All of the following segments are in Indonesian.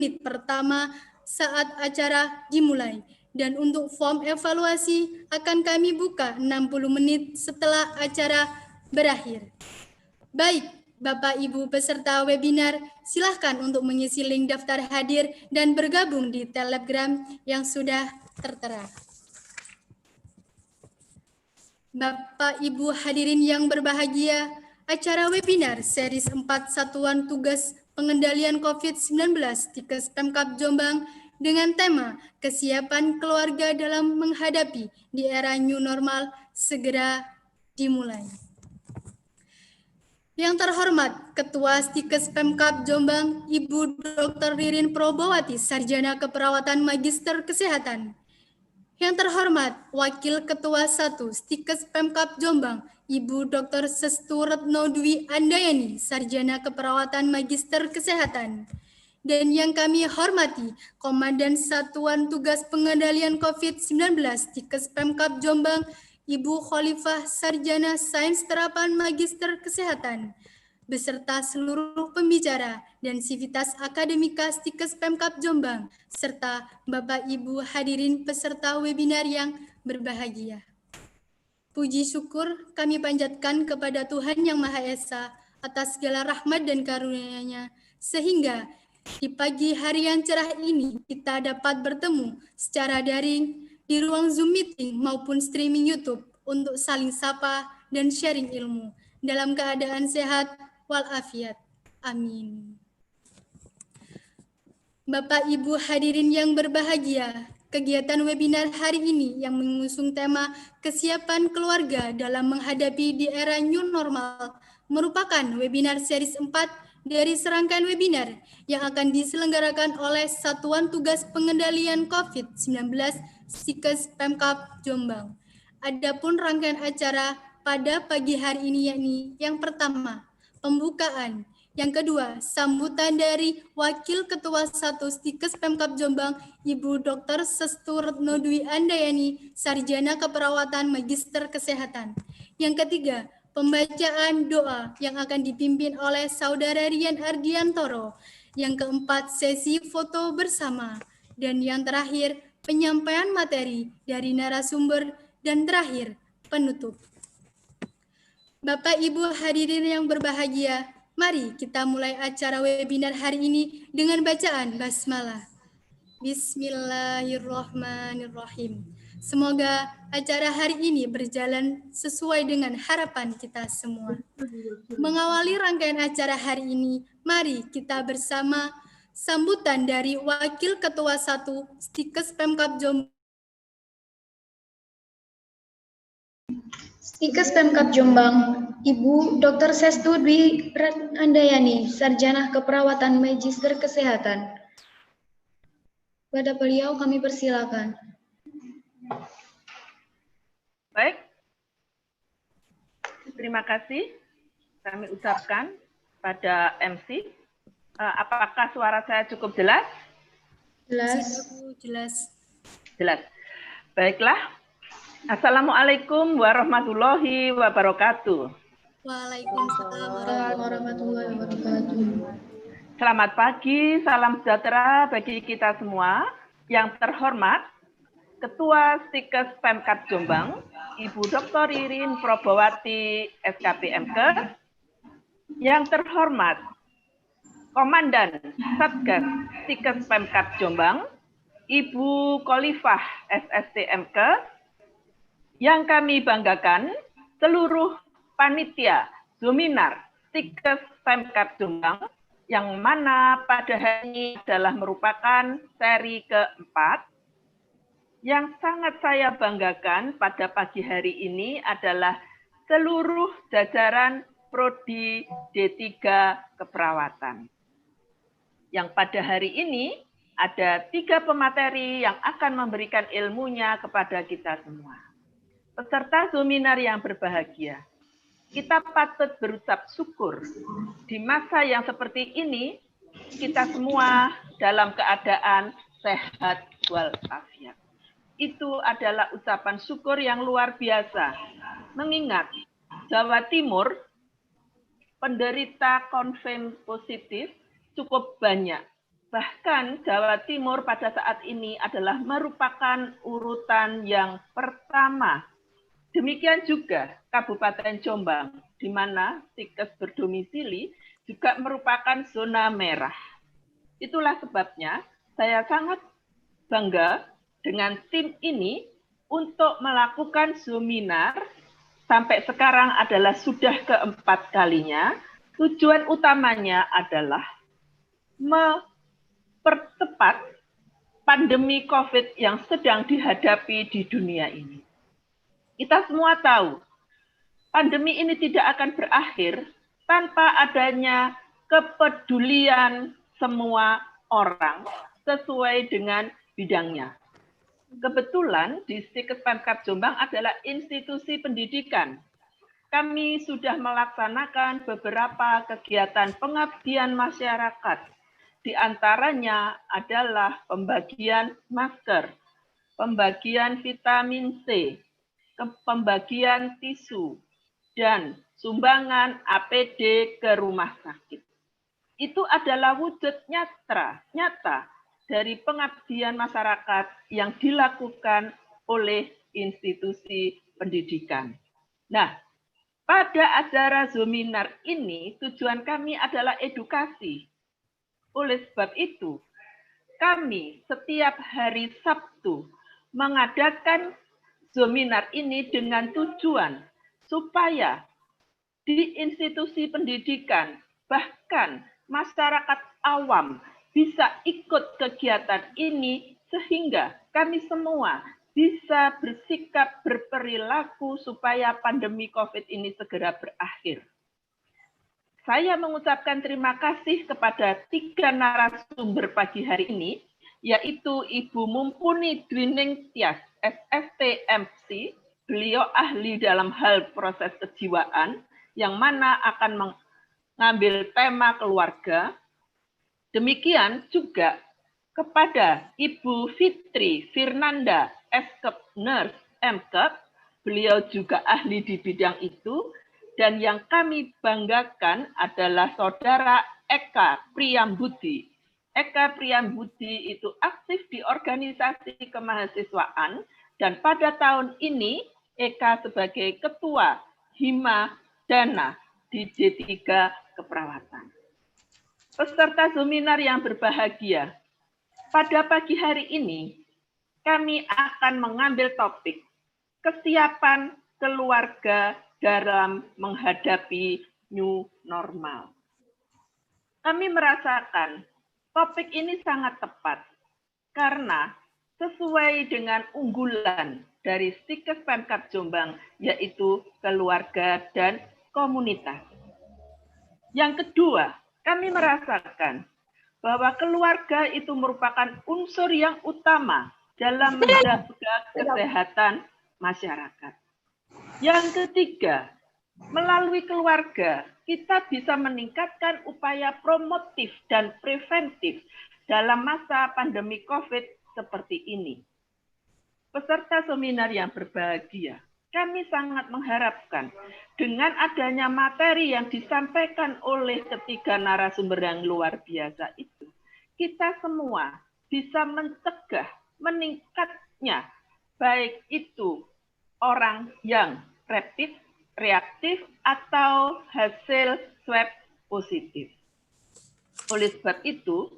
menit pertama saat acara dimulai. Dan untuk form evaluasi akan kami buka 60 menit setelah acara berakhir. Baik, Bapak Ibu peserta webinar, silahkan untuk mengisi link daftar hadir dan bergabung di Telegram yang sudah tertera. Bapak Ibu hadirin yang berbahagia, acara webinar series 4 Satuan Tugas Pengendalian COVID-19 Stikes Pemkab Jombang dengan tema Kesiapan Keluarga dalam Menghadapi di Era New Normal segera dimulai. Yang terhormat Ketua Stikes Pemkab Jombang, Ibu Dr. Ririn Probowati, Sarjana Keperawatan Magister Kesehatan. Yang terhormat Wakil Ketua 1 Stikes Pemkab Jombang, Ibu Dr. Sestu Retno Dwi Andayani, Sarjana Keperawatan Magister Kesehatan. Dan yang kami hormati Komandan Satuan Tugas Pengendalian COVID-19 Stikes Pemkab Jombang, Ibu Khalifah Sarjana Sains Terapan Magister Kesehatan, beserta seluruh pembicara dan sivitas akademika Stikes Pemkab Jombang, serta Bapak Ibu hadirin peserta webinar yang berbahagia. Puji syukur kami panjatkan kepada Tuhan Yang Maha Esa atas segala rahmat dan karunia-Nya, sehingga di pagi hari yang cerah ini kita dapat bertemu secara daring di ruang Zoom meeting maupun streaming YouTube untuk saling sapa dan sharing ilmu dalam keadaan sehat walafiat. Amin. Bapak Ibu hadirin yang berbahagia, kegiatan webinar hari ini yang mengusung tema Kesiapan Keluarga dalam Menghadapi di Era New Normal merupakan webinar series 4 dari serangkaian webinar yang akan diselenggarakan oleh Satuan Tugas Pengendalian COVID-19 Stikes Pemkab Jombang. Adapun rangkaian acara pada pagi hari ini yakni yang pertama, pembukaan. Yang kedua, sambutan dari Wakil Ketua 1 Stikes Pemkab Jombang, Ibu Dr. Sestu Retno Dwi Andayani, Sarjana Keperawatan Magister Kesehatan. Yang ketiga, pembacaan doa yang akan dipimpin oleh Saudara Rian Ardiantoro. Yang keempat, sesi foto bersama. Dan yang terakhir, penyampaian materi dari narasumber. Dan terakhir, penutup. Bapak Ibu hadirin yang berbahagia, mari kita mulai acara webinar hari ini dengan bacaan basmalah. Bismillahirrahmanirrahim. Semoga acara hari ini berjalan sesuai dengan harapan kita semua. Mengawali rangkaian acara hari ini, mari kita bersama sambutan dari Wakil Ketua 1 Stikes Pemkab Jombang. Stikes Pemkab Jombang, Ibu Dr. Sestu Dwi Andayani, Sarjana Keperawatan Magister Kesehatan. Pada beliau kami persilakan. Baik, terima kasih kami ucapkan pada MC. Apakah suara saya cukup jelas? Jelas. Jelas. Baiklah. Assalamualaikum warahmatullahi wabarakatuh. Waalaikumsalam warahmatullahi wabarakatuh. Selamat pagi, salam sejahtera bagi kita semua. Yang terhormat, Ketua Stikes Pemkab Jombang, Ibu Dr. Ririn Probowati, SKPMK. Yang terhormat, Komandan Satgas Stikes Pemkab Jombang, Ibu Khalifah SSTMK. Yang kami banggakan, seluruh panitia Zoominar Stikes Pemkab Jombang, yang mana pada hari ini adalah merupakan seri keempat. Yang sangat saya banggakan pada pagi hari ini adalah seluruh jajaran Prodi D3 Keperawatan. Yang pada hari ini ada 3 pemateri yang akan memberikan ilmunya kepada kita semua. Peserta Zoominar yang berbahagia, kita patut berucap syukur di masa yang seperti ini, kita semua dalam keadaan sehat walafiat. Itu adalah ucapan syukur yang luar biasa, mengingat Jawa Timur penderita konfirm positif cukup banyak. Bahkan Jawa Timur pada saat ini adalah merupakan urutan yang pertama. Demikian juga Kabupaten Jombang, di mana Stikes berdomisili juga merupakan zona merah. Itulah sebabnya saya sangat bangga dengan tim ini untuk melakukan seminar sampai sekarang adalah sudah keempat kalinya. Tujuan utamanya adalah mempercepat pandemi COVID yang sedang dihadapi di dunia ini. Kita semua tahu, pandemi ini tidak akan berakhir tanpa adanya kepedulian semua orang sesuai dengan bidangnya. Kebetulan di Stikes Pemkab Jombang adalah institusi pendidikan. Kami sudah melaksanakan beberapa kegiatan pengabdian masyarakat. Di antaranya adalah pembagian masker, pembagian vitamin C, pembagian tisu, dan sumbangan APD ke rumah sakit. Itu adalah wujud nyata dari pengabdian masyarakat yang dilakukan oleh institusi pendidikan. Nah, pada acara seminar ini tujuan kami adalah edukasi. Oleh sebab itu, kami setiap hari Sabtu mengadakan seminar ini dengan tujuan supaya di institusi pendidikan, bahkan masyarakat awam bisa ikut kegiatan ini sehingga kami semua bisa bersikap berperilaku supaya pandemi COVID ini segera berakhir. Saya mengucapkan terima kasih kepada 3 narasumber pagi hari ini, yaitu Ibu Mumpuni Dwining Tias, SST MC, beliau ahli dalam hal proses kejiwaan, yang mana akan mengambil tema keluarga. Demikian juga kepada Ibu Fitri Firnanda, Eskep Nurse MKep, beliau juga ahli di bidang itu, dan yang kami banggakan adalah Saudara Eka Priyambudi. Eka Priyambudi itu aktif di organisasi kemahasiswaan, dan pada tahun ini Eka sebagai Ketua Hima Dana di D3 Keperawatan. Peserta seminar yang berbahagia, pada pagi hari ini kami akan mengambil topik kesiapan keluarga dalam menghadapi new normal. Kami merasakan topik ini sangat tepat karena sesuai dengan unggulan dari Stikes Pemkab Jombang, yaitu keluarga dan komunitas. Yang kedua, kami merasakan bahwa keluarga itu merupakan unsur yang utama dalam menjaga kesehatan masyarakat. Yang ketiga, melalui keluarga, kita bisa meningkatkan upaya promotif dan preventif dalam masa pandemi COVID seperti ini. Peserta seminar yang berbahagia, kami sangat mengharapkan dengan adanya materi yang disampaikan oleh ketiga narasumber yang luar biasa itu, kita semua bisa mencegah meningkatnya baik itu orang yang rapid, reaktif, atau hasil swab positif. Oleh sebab itu,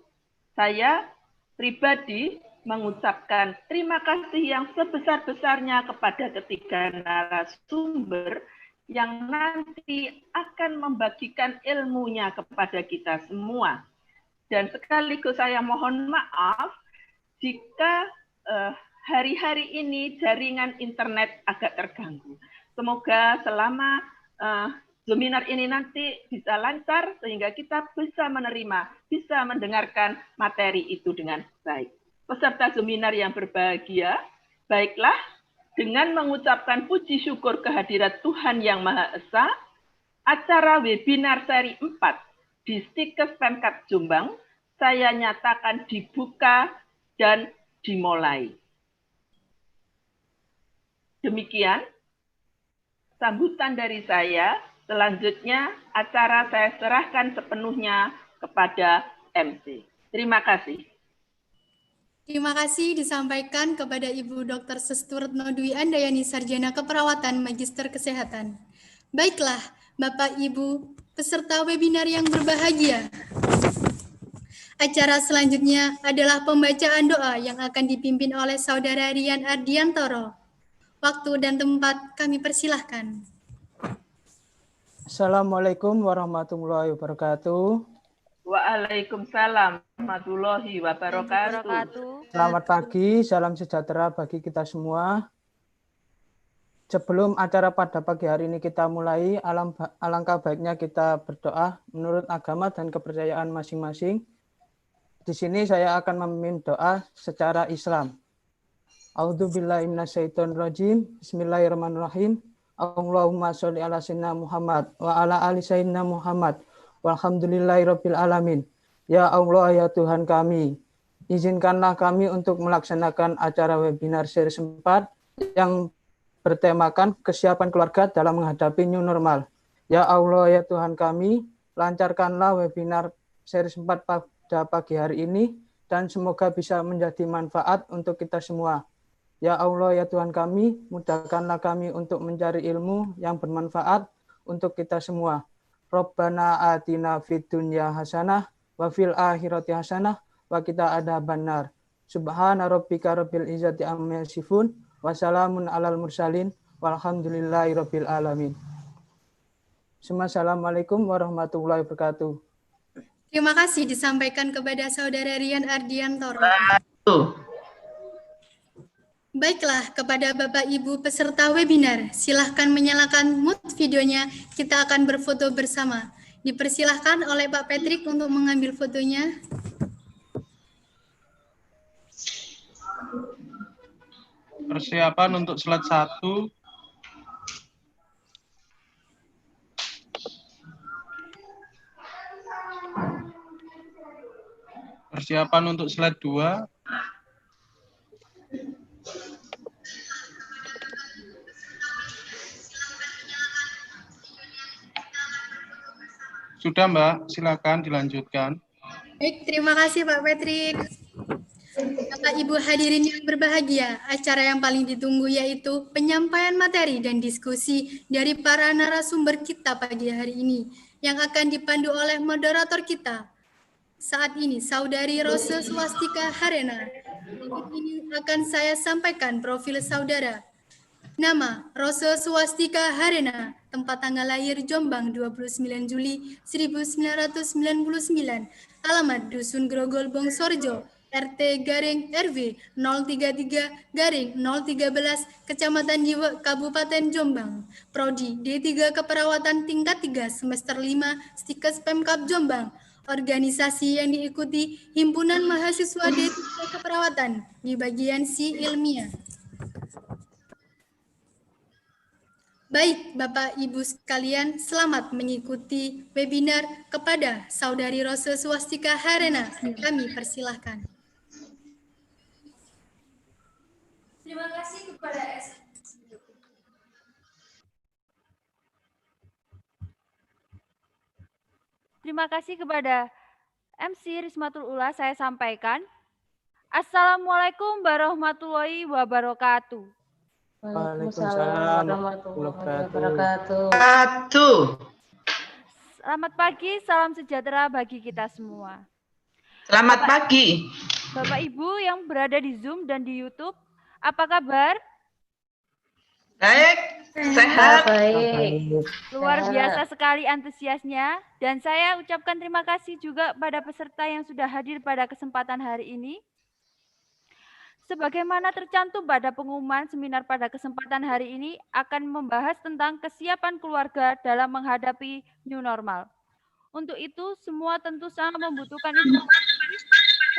saya pribadi mengucapkan terima kasih yang sebesar-besarnya kepada ketiga narasumber yang nanti akan membagikan ilmunya kepada kita semua. Dan sekaligus saya mohon maaf jika hari-hari ini jaringan internet agak terganggu. Semoga selama seminar ini nanti bisa lancar sehingga kita bisa menerima, bisa mendengarkan materi itu dengan baik. Peserta seminar yang berbahagia, baiklah dengan mengucapkan puji syukur kehadirat Tuhan Yang Maha Esa, acara webinar seri 4 di Stikes Pemkab Jombang, saya nyatakan dibuka dan dimulai. Demikian sambutan dari saya. Selanjutnya acara saya serahkan sepenuhnya kepada MC. Terima kasih. Terima kasih disampaikan kepada Ibu Dr. Sestu Retno Dwi Andayani, Sarjana Keperawatan, Magister Kesehatan. Baiklah, Bapak Ibu peserta webinar yang berbahagia. Acara selanjutnya adalah pembacaan doa yang akan dipimpin oleh Saudara Rian Ardiantoro. Waktu dan tempat kami persilahkan. Assalamualaikum warahmatullahi wabarakatuh. Waalaikumsalam warahmatullahi wabarakatuh. Selamat pagi, salam sejahtera bagi kita semua. Sebelum acara pada pagi hari ini kita mulai, alangkah baiknya kita berdoa menurut agama dan kepercayaan masing-masing. Di sini saya akan memimpin doa secara Islam. A'udzubillahi minasyaitonirrajim. Bismillahirrahmanirrahim. Allahumma sholli ala sayyidina Muhammad wa ala ali sayyidina Muhammad. Walhamdulillahirabbil alamin. Ya Allah, ya Tuhan kami, izinkanlah kami untuk melaksanakan acara webinar series 4 yang bertemakan kesiapan keluarga dalam menghadapi new normal. Ya Allah, ya Tuhan kami, lancarkanlah webinar series 4 pada pagi hari ini dan semoga bisa menjadi manfaat untuk kita semua. Ya Allah, ya Tuhan kami, mudahkanlah kami untuk mencari ilmu yang bermanfaat untuk kita semua. Rabbana atina fid dunya hasanah wa fil akhirati hasanah wa qina adzabannar. Subhana rabbika rabbil izzati amma yasifun wa salamun alal mursalin walhamdulillahi rabbil alamin. Assalamualaikum warahmatullahi wabarakatuh. Terima kasih disampaikan kepada Saudara Rian Ardiantoro. Baiklah, kepada Bapak Ibu peserta webinar, silahkan menyalakan mute videonya, kita akan berfoto bersama. Dipersilahkan oleh Pak Patrick untuk mengambil fotonya. Persiapan untuk slide 1. Persiapan untuk slide 2. Sudah, Mbak, silakan dilanjutkan. Baik, terima kasih Pak Patrick. Bapak Ibu hadirin yang berbahagia, acara yang paling ditunggu yaitu penyampaian materi dan diskusi dari para narasumber kita pagi hari ini yang akan dipandu oleh moderator kita. Saat ini, Saudari Rose Swastika Harena. Berikut ini akan saya sampaikan profil saudara. Nama, Rose Swastika Harena, tempat tanggal lahir Jombang 29 Juli 1999, alamat Dusun Grogol Bongsorjo, RT garing RW 033-013, Kecamatan Jiwa, Kabupaten Jombang, Prodi D3 Keperawatan tingkat 3 semester 5, Stikes Pemkab Jombang, organisasi yang diikuti Himpunan Mahasiswa D3 Keperawatan di bagian Si Ilmiah. Baik, Bapak Ibu sekalian, selamat mengikuti webinar kepada Saudari Rose Swastika Harena. Kami persilahkan. Terima kasih kepada Terima kasih kepada MC Rismatul Ula, saya sampaikan. Assalamualaikum warahmatullahi wabarakatuh. Waalaikumsalam warahmatullahi wabarakatuh. Selamat pagi, salam sejahtera bagi kita semua. Selamat pagi. Bapak Ibu yang berada di Zoom dan di YouTube, apa kabar? Baik, sehat. Baik. Luar biasa sekali antusiasnya, dan saya ucapkan terima kasih juga pada peserta yang sudah hadir pada kesempatan hari ini. Sebagaimana tercantum pada pengumuman seminar pada kesempatan hari ini akan membahas tentang kesiapan keluarga dalam menghadapi new normal. Untuk itu, semua tentu sangat membutuhkan informasi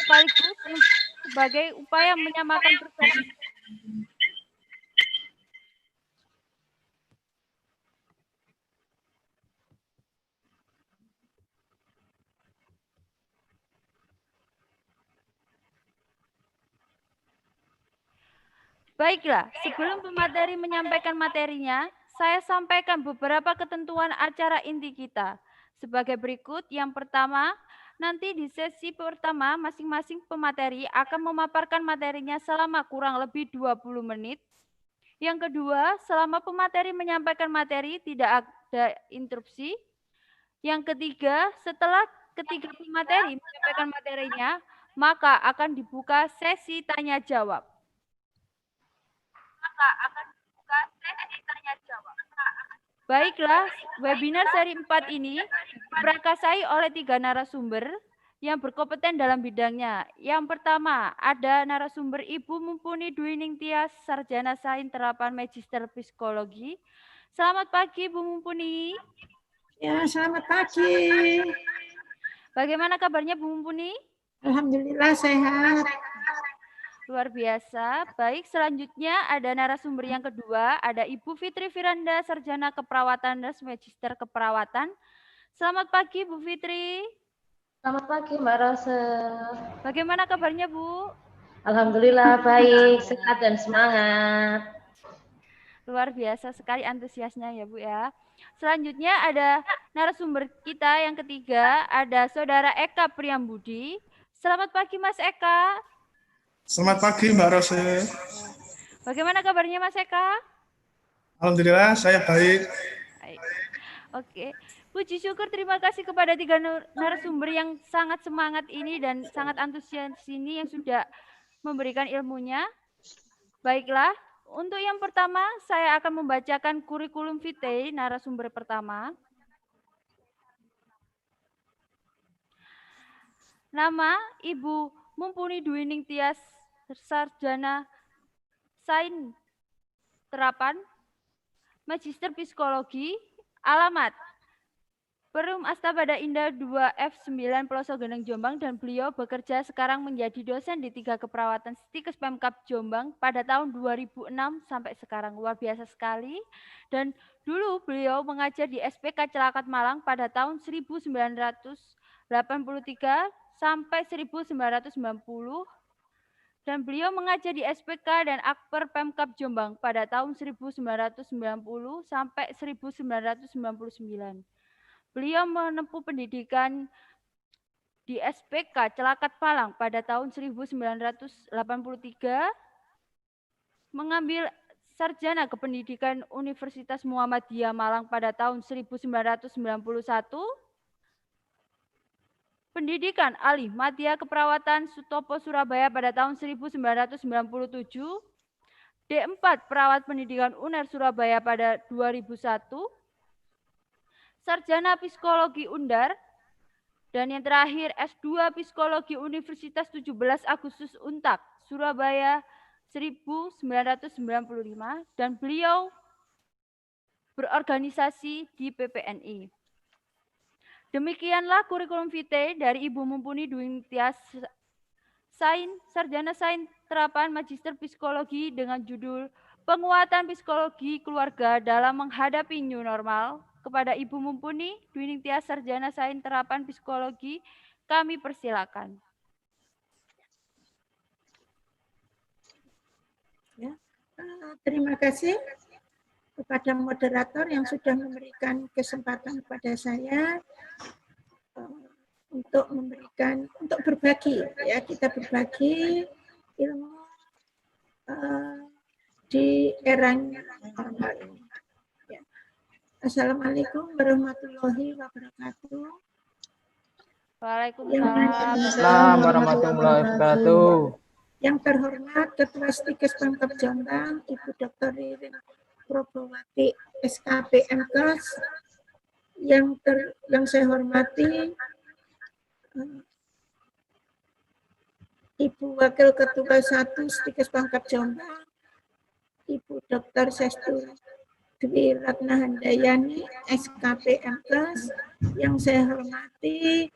sekaligus sebagai upaya menyamakan persepsi. Baiklah, sebelum pemateri menyampaikan materinya, saya sampaikan beberapa ketentuan acara inti kita. Sebagai berikut, yang pertama, Nanti di sesi pertama, masing-masing pemateri akan memaparkan materinya selama kurang lebih 20 menit. Yang kedua, selama pemateri menyampaikan materi, tidak ada interupsi. Yang ketiga, setelah ketiga pemateri menyampaikan materinya, maka akan dibuka sesi tanya-jawab. Baiklah, webinar seri 4 ini diprakarsai oleh 3 narasumber yang berkompeten dalam bidangnya. Yang pertama, ada narasumber Ibu Mumpuni Dwi Ningtyas, Sarjana Sains Terapan Magister Psikologi. Selamat pagi, Bu Mumpuni. Ya, selamat pagi. Bagaimana kabarnya, Bu Mumpuni? Alhamdulillah sehat. Luar biasa. Baik, selanjutnya ada narasumber yang kedua, ada Ibu Fitri Firanda, Sarjana Keperawatan dan Magister Keperawatan. Selamat pagi, Bu Fitri. Selamat pagi, Mbak Rose. Bagaimana kabarnya, Bu? Alhamdulillah baik, sehat dan semangat. Luar biasa sekali antusiasnya ya, Bu ya. Selanjutnya ada narasumber kita yang ketiga, ada Saudara Eka Priambudi. Selamat pagi, Mas Eka. Selamat pagi, Mbak Rose. Bagaimana kabarnya, Mas Eka? Alhamdulillah, saya baik. Baik. Oke. Puji syukur, terima kasih kepada 3 narasumber yang sangat semangat ini dan sangat antusias ini yang sudah memberikan ilmunya. Baiklah, untuk yang pertama saya akan membacakan kurikulum vitae narasumber pertama. Nama Ibu Mumpuni Dwi Ningtyas, Sarjana Sains Terapan Magister Psikologi. Alamat Perum Astabada Indah 2F9 Pelosok Geneng Jombang, dan beliau bekerja sekarang menjadi dosen di 3 keperawatan Stikes Pemkab Jombang pada tahun 2006 sampai sekarang. Luar biasa sekali. Dan dulu beliau mengajar di SPK Celakat Malang pada tahun 1983 sampai 1990. Dan beliau mengajar di SPK dan Akper Pemkab Jombang pada tahun 1990 sampai 1999. Beliau menempuh pendidikan di SPK Celakat Malang pada tahun 1983, mengambil sarjana kependidikan Universitas Muhammadiyah Malang pada tahun 1991, pendidikan alih Madya Keperawatan Sutopo Surabaya pada tahun 1997, D4 Perawat Pendidikan UNER Surabaya pada 2001, Sarjana Psikologi Undar, dan yang terakhir S2 Psikologi Universitas 17 Agustus Untak Surabaya 1995, dan beliau berorganisasi di PPNI. Demikianlah kurikulum vitae dari Ibu Mumpuni Dwi Ningtyas, Sarjana Sains Terapan Magister Psikologi dengan judul Penguatan Psikologi Keluarga dalam Menghadapi New Normal. Kepada Ibu Mumpuni Dwi Ningtyas, Sarjana Sains Terapan Psikologi, kami persilakan. Ya, terima kasih kepada moderator yang sudah memberikan kesempatan kepada saya untuk berbagi, ya, kita berbagi ilmu di era normal ini. Ya. Assalamualaikum warahmatullahi wabarakatuh. Waalaikumsalam warahmatullahi wabarakatuh. Yang terhormat Ketua Stikes Pemkab Jombang, Ibu Dr. Ririn Probowati, SKP MKes, yang saya hormati Ibu Wakil Ketua 1 Stikes Pemkab Jombang, Ibu Dr. Sestu Dwi Ratna Handayani, SKP MKes, yang saya hormati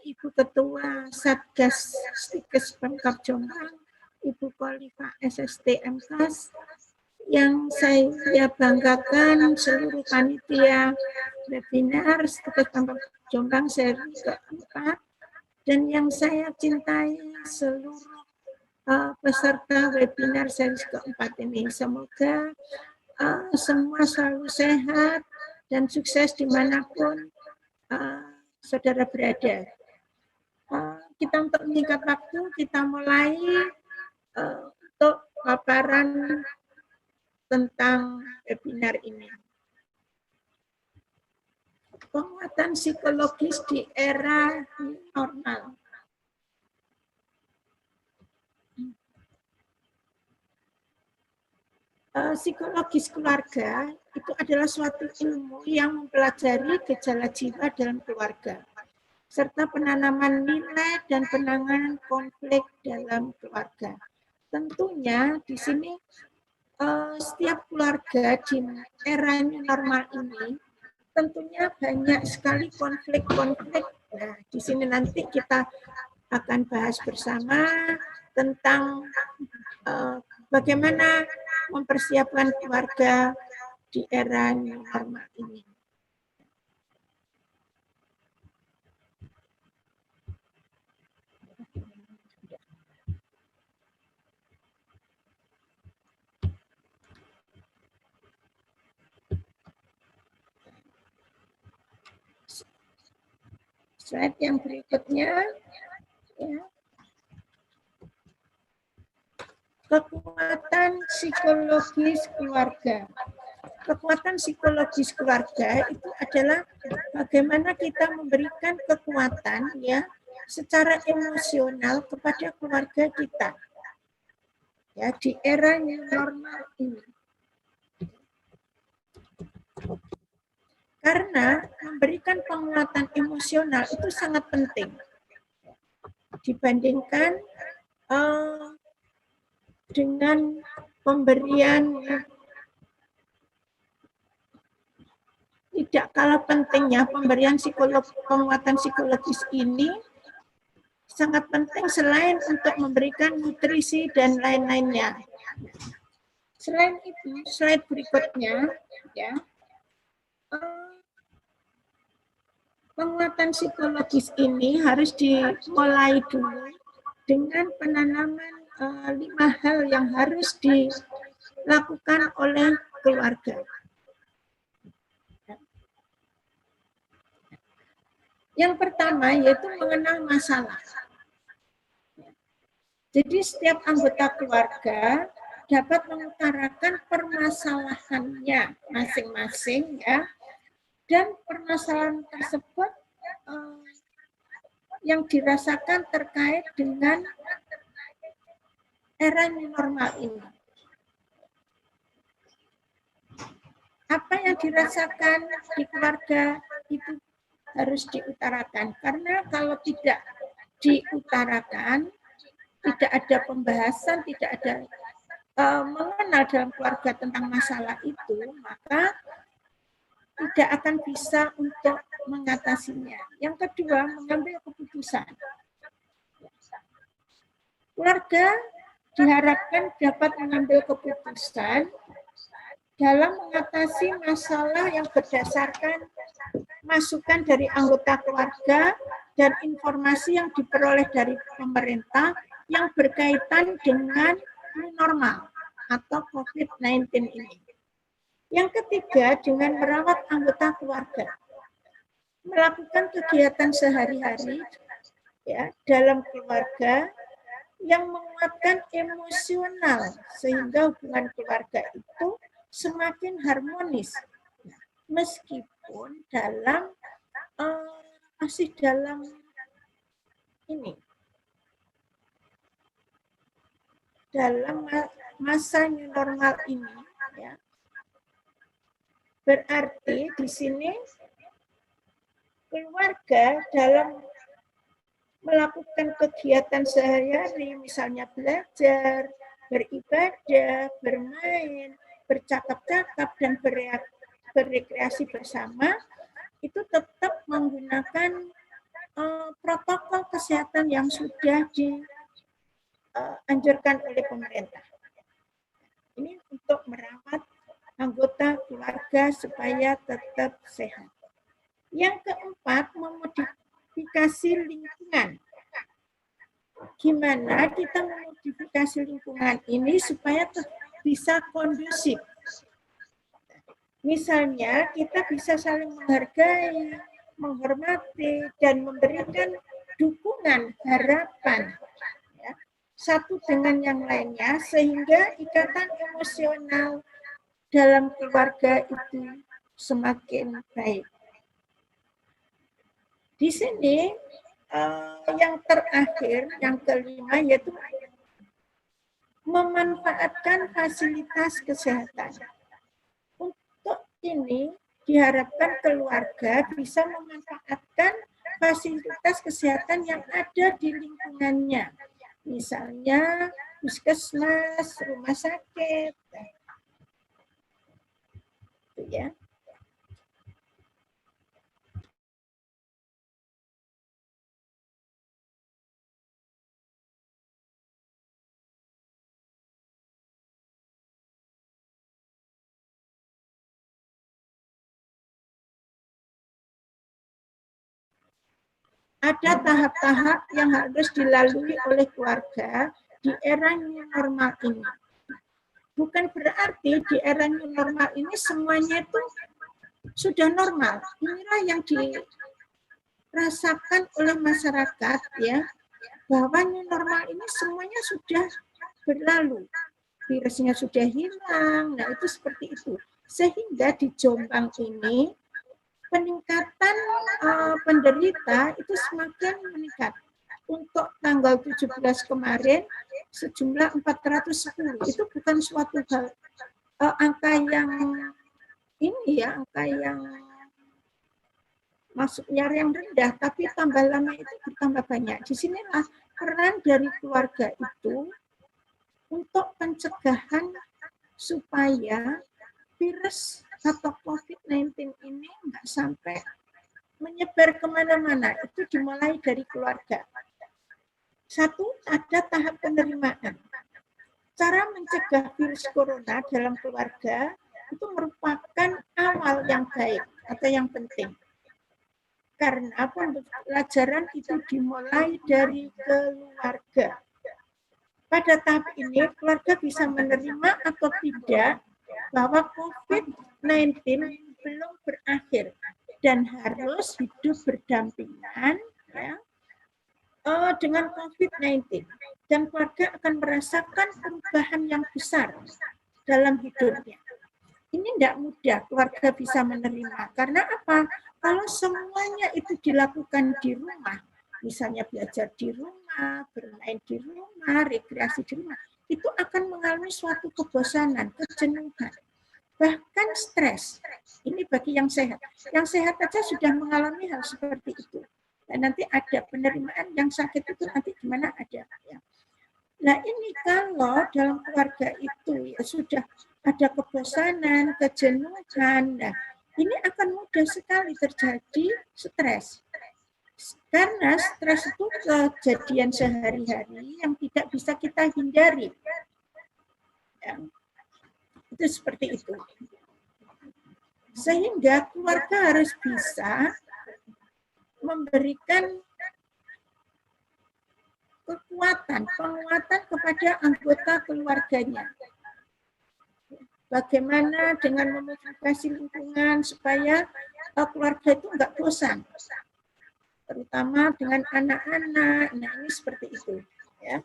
Ibu Ketua Satgas Stikes Pemkab Jombang, Ibu Kolifah SST MKes, yang saya banggakan seluruh panitia webinar Stikes Pemkab Jombang seri keempat, dan yang saya cintai seluruh peserta webinar seri keempat ini. Semoga semua selalu sehat dan sukses dimanapun saudara berada. kita untuk menyingkat waktu, kita mulai untuk paparan tentang webinar ini. Penguatan psikologis di era normal. Psikologis keluarga itu adalah suatu ilmu yang mempelajari gejala jiwa dalam keluarga, serta penanaman nilai dan penanganan konflik dalam keluarga. Tentunya di sini setiap keluarga di era new normal ini tentunya banyak sekali konflik-konflik. Nah, di sini nanti kita akan bahas bersama tentang bagaimana mempersiapkan keluarga di era new normal ini. Slide yang berikutnya, ya. Kekuatan psikologis keluarga. Kekuatan psikologis keluarga itu adalah bagaimana kita memberikan kekuatan ya secara emosional kepada keluarga kita. Ya, di era yang normal ini. Karena memberikan penguatan emosional itu sangat penting dibandingkan dengan pemberian tidak kalah pentingnya pemberian penguatan psikologis ini sangat penting selain untuk memberikan nutrisi dan lain-lainnya. Selain itu, slide berikutnya ya. Penguatan psikologis ini harus dimulai dulu dengan penanaman 5 hal yang harus dilakukan oleh keluarga. Yang pertama yaitu mengenal masalah. Jadi setiap anggota keluarga dapat mengutarakan permasalahannya masing-masing ya. Dan permasalahan tersebut yang dirasakan terkait dengan era new normal ini. Apa yang dirasakan di keluarga itu harus diutarakan. Karena kalau tidak diutarakan, tidak ada pembahasan, tidak ada mengenal dalam keluarga tentang masalah itu, maka tidak akan bisa untuk mengatasinya. Yang kedua, mengambil keputusan. Keluarga diharapkan dapat mengambil keputusan dalam mengatasi masalah yang berdasarkan masukan dari anggota keluarga dan informasi yang diperoleh dari pemerintah yang berkaitan dengan new normal atau COVID-19 ini. Yang ketiga, dengan merawat anggota keluarga, melakukan kegiatan sehari-hari ya dalam keluarga yang menguatkan emosional sehingga hubungan keluarga itu semakin harmonis, meskipun masih dalam dalam masa new normal ini ya. Berarti di sini keluarga dalam melakukan kegiatan sehari-hari, misalnya belajar, beribadah, bermain, bercakap-cakap, dan berrekreasi bersama, itu tetap menggunakan protokol kesehatan yang sudah dianjurkan oleh pemerintah. Ini untuk merawat anggota keluarga supaya tetap sehat. Yang keempat, memodifikasi lingkungan. Gimana kita memodifikasi lingkungan ini supaya bisa kondusif. Misalnya kita bisa saling menghargai, menghormati, dan memberikan dukungan, harapan, ya, satu dengan yang lainnya, sehingga ikatan emosional dalam keluarga itu semakin baik. Di sini yang terakhir, yang kelima, yaitu memanfaatkan fasilitas kesehatan. Untuk ini diharapkan keluarga bisa memanfaatkan fasilitas kesehatan yang ada di lingkungannya. Misalnya puskesmas, rumah sakit, ya. Ada tahap-tahap yang harus dilalui oleh keluarga di era new normal ini. Bukan berarti di era new normal ini semuanya itu sudah normal. Inilah yang dirasakan oleh masyarakat, ya, bahwa new normal ini semuanya sudah berlalu. Virusnya sudah hilang, nah itu seperti itu. Sehingga di Jombang ini peningkatan penderita itu semakin meningkat. Untuk tanggal 17 kemarin sejumlah 410. Itu bukan suatu hal, angka yang ini ya, angka yang maksudnya yang rendah, tapi tambah lama itu bertambah banyak. Disinilah peran dari keluarga itu untuk pencegahan supaya virus atau COVID-19 ini nggak sampai menyebar kemana-mana. Itu dimulai dari keluarga. Satu, ada tahap penerimaan. Cara mencegah virus corona dalam keluarga itu merupakan awal yang baik atau yang penting. Karena pembelajaran itu dimulai dari keluarga. Pada tahap ini, keluarga bisa menerima atau tidak bahwa COVID-19 belum berakhir dan harus hidup berdampingan, ya, dengan COVID-19. Dan keluarga akan merasakan perubahan yang besar dalam hidupnya. Ini tidak mudah keluarga bisa menerima. Karena apa? Kalau semuanya itu dilakukan di rumah, misalnya belajar di rumah, bermain di rumah, rekreasi di rumah, itu akan mengalami suatu kebosanan, kejenuhan, bahkan stres. Ini bagi yang sehat. Yang sehat saja sudah mengalami hal seperti itu. Dan nanti ada penerimaan, yang sakit itu nanti gimana ada. Ya. Nah ini kalau dalam keluarga itu ya sudah ada kebosanan, kejenuhan, nah ini akan mudah sekali terjadi stres. Karena stres itu kejadian sehari-hari yang tidak bisa kita hindari. Ya. Itu seperti itu. Sehingga keluarga harus bisa memberikan kekuatan, penguatan kepada anggota keluarganya. Bagaimana dengan memotivasi lingkungan supaya keluarga itu enggak bosan. Terutama dengan anak-anak. Nah, ini seperti itu, ya.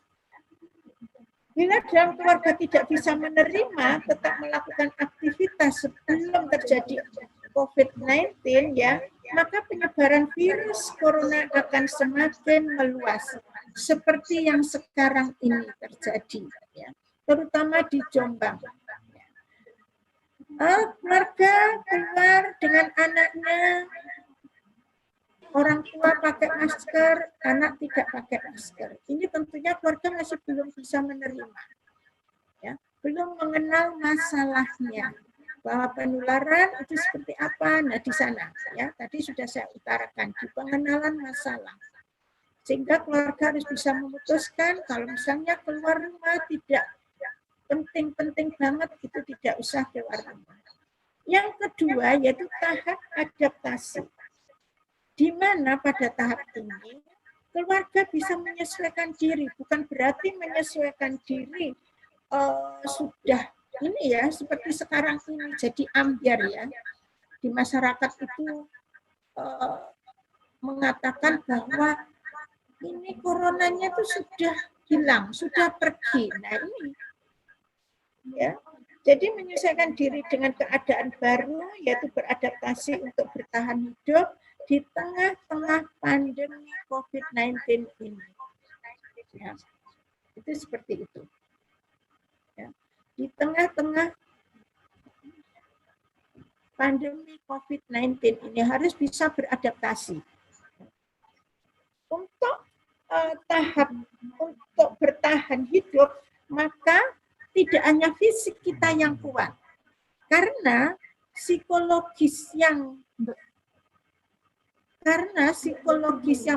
Bila dalam keluarga tidak bisa menerima, tetap melakukan aktivitas sebelum terjadi COVID-19, ya, maka penyebaran virus corona akan semakin meluas, seperti yang sekarang ini terjadi, ya, terutama di Jombang. Keluarga keluar dengan anaknya, orang tua pakai masker, anak tidak pakai masker. Ini tentunya keluarga masih belum bisa menerima, ya, belum mengenal masalahnya, bahwa penularan itu seperti apa. Nah di sana, ya, tadi sudah saya utarakan di pengenalan masalah, sehingga keluarga harus bisa memutuskan kalau misalnya keluar rumah tidak penting-penting banget, itu tidak usah keluar rumah. Yang kedua yaitu tahap adaptasi. Di mana pada tahap ini keluarga bisa menyesuaikan diri, bukan berarti menyesuaikan diri sudah ini ya seperti sekarang ini jadi ambiar ya. Di masyarakat itu mengatakan bahwa ini coronanya itu sudah hilang, sudah pergi. Nah ini, ya. Jadi menyesuaikan diri dengan keadaan baru, yaitu beradaptasi untuk bertahan hidup di tengah-tengah pandemi COVID-19 ini. Ya. Itu seperti itu. Ya. Di tengah-tengah pandemi COVID-19 ini harus bisa beradaptasi. Untuk tahap untuk bertahan hidup, maka tidak hanya fisik kita yang kuat, karena psikologis yang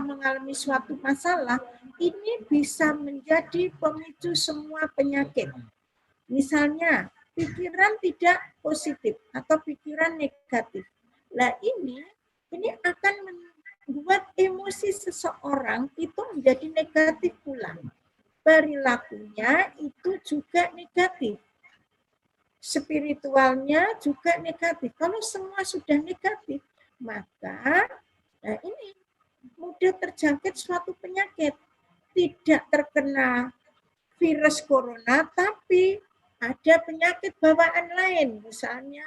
mengalami suatu masalah ini bisa menjadi pemicu semua penyakit. Misalnya pikiran tidak positif atau pikiran negatif. Nah ini akan membuat emosi seseorang itu menjadi negatif pula. Perilakunya itu juga negatif. Spiritualnya juga negatif. Kalau semua sudah negatif, maka ini mudah terjangkit suatu penyakit. Tidak terkena virus corona, tapi ada penyakit bawaan lain. Misalnya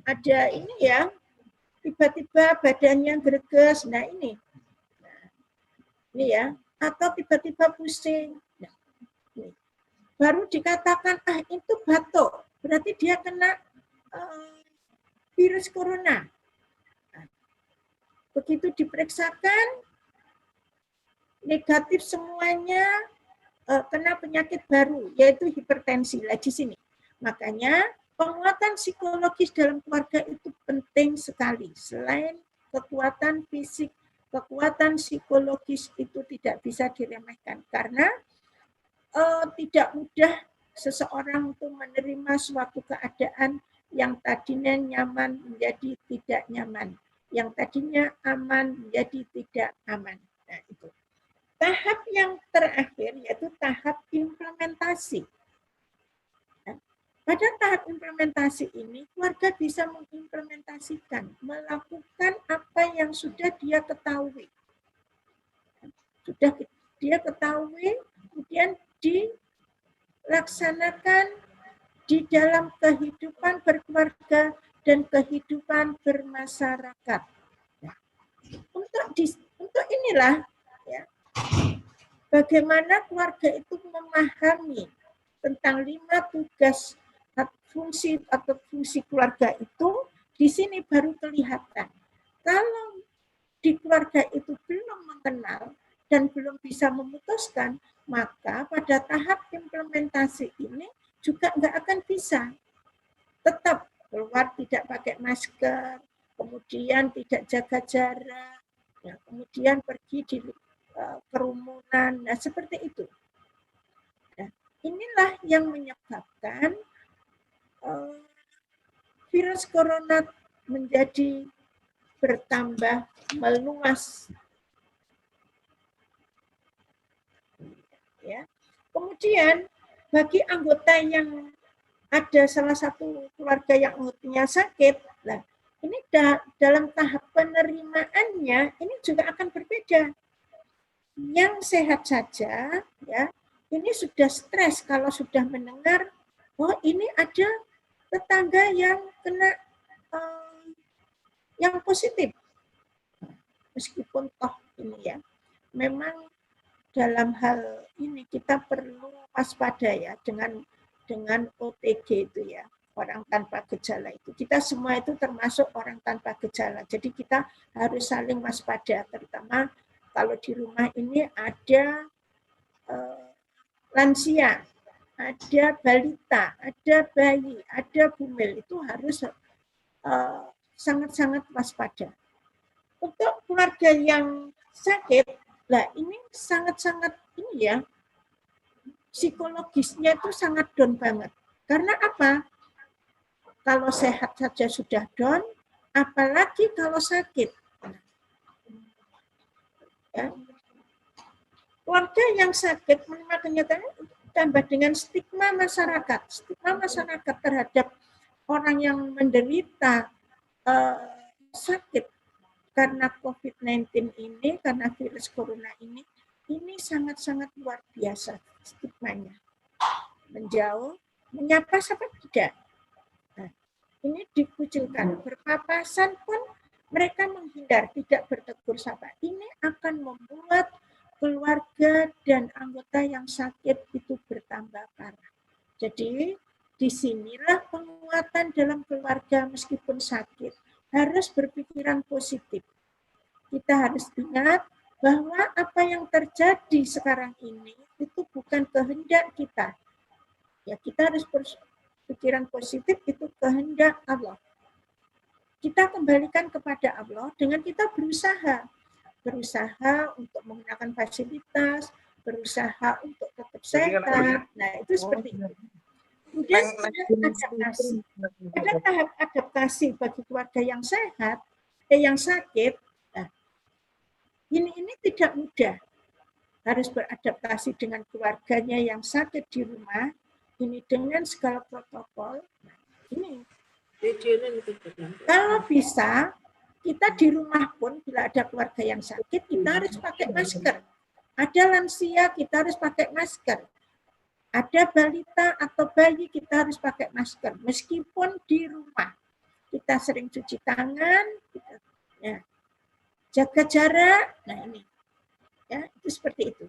ada ini ya, tiba-tiba badannya greges. Nah ini ya, atau tiba-tiba pusing. Nah, baru dikatakan, itu batuk. Berarti dia kena virus corona. Nah, begitu diperiksakan, negatif semuanya, kena penyakit baru, yaitu hipertensi. Lah di sini. Makanya penguatan psikologis dalam keluarga itu penting sekali. Selain kekuatan fisik, kekuatan psikologis itu tidak bisa diremehkan karena tidak mudah seseorang untuk menerima suatu keadaan yang tadinya nyaman menjadi tidak nyaman, yang tadinya aman menjadi tidak aman. Nah, itu. Tahap yang terakhir yaitu tahap implementasi. Nah, pada tahap implementasi ini, keluarga bisa mengimplementasikan, melakukan apa yang sudah dia ketahui. Sudah dia ketahui, kemudian dilaksanakan di dalam kehidupan berkeluarga dan kehidupan bermasyarakat. Nah, untuk inilah ya, bagaimana keluarga itu memahami tentang 5 tugas fungsi atau fungsi keluarga itu, di sini baru kelihatan. Kalau di keluarga itu belum mengenal dan belum bisa memutuskan, maka pada tahap implementasi ini juga nggak akan bisa. Tetap keluar tidak pakai masker, kemudian tidak jaga jarak, ya, kemudian pergi di kerumunan, nah seperti itu. Nah, inilah yang menyebabkan virus corona menjadi bertambah meluas. Ya. Kemudian bagi anggota yang ada salah satu keluarga yang anggotanya sakit, nah ini dalam tahap penerimaannya ini juga akan berbeda. Yang sehat saja, ya, ini sudah stres kalau sudah mendengar, oh ini ada tetangga yang kena yang positif. Meskipun toh ini ya, memang dalam hal ini kita perlu waspada ya dengan OTG itu ya, orang tanpa gejala itu. Kita semua itu termasuk orang tanpa gejala. Jadi kita harus saling waspada, terutama kalau di rumah ini ada lansia, ada balita, ada bayi, ada bumil, itu harus sangat-sangat waspada. Untuk keluarga yang sakit, lah ini sangat-sangat ini ya, psikologisnya itu sangat down banget. Karena apa? Kalau sehat saja sudah down, apalagi kalau sakit. Ya. Keluarga yang sakit menerima kenyataan tambah dengan stigma masyarakat terhadap orang yang menderita sakit karena COVID-19 ini, karena virus corona ini, ini sangat-sangat luar biasa stigmanya. Menjauh, menyapa siapa tidak. Nah, ini dikucilkan. Berpapasan pun mereka menghindar, tidak bertegur sapa. Ini akan membuat keluarga dan anggota yang sakit itu bertambah parah. Jadi, disinilah penguatan dalam keluarga meskipun sakit. Harus berpikiran positif. Kita harus ingat bahwa apa yang terjadi sekarang ini itu bukan kehendak kita. Ya, kita harus berpikiran positif, itu kehendak Allah. Kita kembalikan kepada Allah dengan kita berusaha untuk menggunakan fasilitas, berusaha untuk tetap sehat. Nah, itu seperti itu. Kemudian adaptasi. Ada tahap adaptasi bagi keluarga yang sehat, yang sakit. Nah, ini tidak mudah. Harus beradaptasi dengan keluarganya yang sakit di rumah. Ini dengan segala protokol. Nah, ini. Kalau bisa, kita di rumah pun bila ada keluarga yang sakit, kita harus pakai masker. Ada lansia, kita harus pakai masker. Ada balita atau bayi, kita harus pakai masker. Meskipun di rumah, kita sering cuci tangan, ya, jaga jarak. Nah ini, ya, itu seperti itu.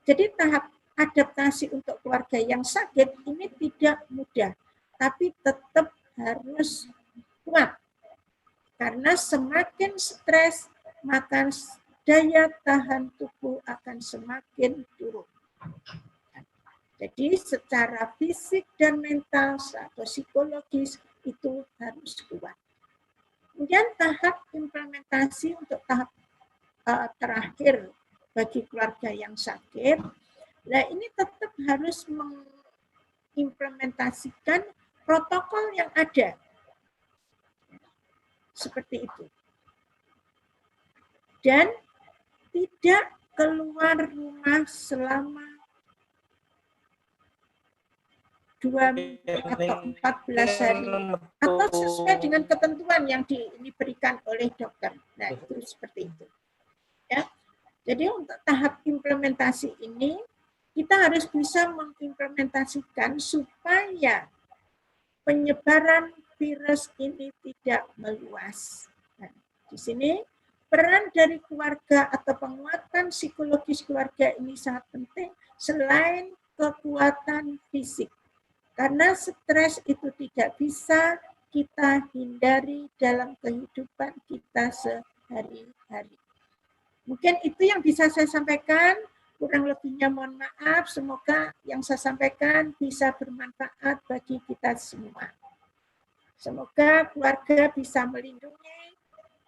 Jadi tahap adaptasi untuk keluarga yang sakit ini tidak mudah, tapi tetap harus kuat. Karena semakin stres, maka daya tahan tubuh akan semakin turun. Jadi secara fisik dan mental atau psikologis itu harus kuat. Kemudian tahap implementasi untuk tahap terakhir bagi keluarga yang sakit, nah ini tetap harus mengimplementasikan protokol yang ada. Seperti itu. Dan tidak keluar rumah selama 2 minggu atau 14 hari. Atau sesuai dengan ketentuan yang diberikan oleh dokter. Nah, itu seperti itu. Ya. Jadi untuk tahap implementasi ini, kita harus bisa mengimplementasikan supaya penyebaran virus ini tidak meluas. Nah, di sini peran dari keluarga atau penguatan psikologis keluarga ini sangat penting selain kekuatan fisik. Karena stres itu tidak bisa kita hindari dalam kehidupan kita sehari-hari. Mungkin itu yang bisa saya sampaikan. Kurang lebihnya mohon maaf. Semoga yang saya sampaikan bisa bermanfaat bagi kita semua. Semoga keluarga bisa melindungi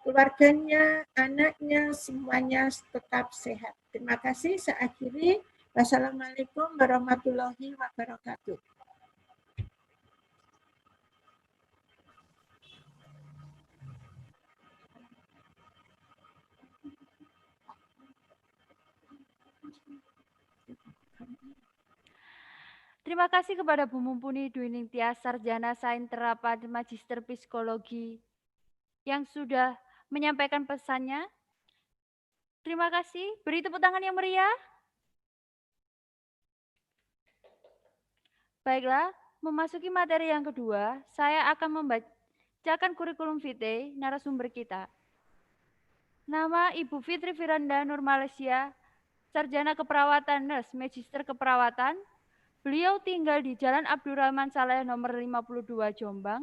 keluarganya, anaknya, semuanya tetap sehat. Terima kasih. Saya akhiri. Wassalamualaikum warahmatullahi wabarakatuh. Terima kasih kepada Bu Mumpuni Dwi Ningtyas, Sarjana Sains Terapan Magister Psikologi yang sudah menyampaikan pesannya. Terima kasih. Beri tepuk tangan yang meriah. Baiklah, memasuki materi yang kedua, saya akan membacakan kurikulum vitae narasumber kita. Nama Ibu Fitri Firanda Nur Malaysia, Sarjana Keperawatan Nurse Magister Keperawatan. Beliau tinggal di Jalan Abdurrahman Saleh nomor 52 Jombang.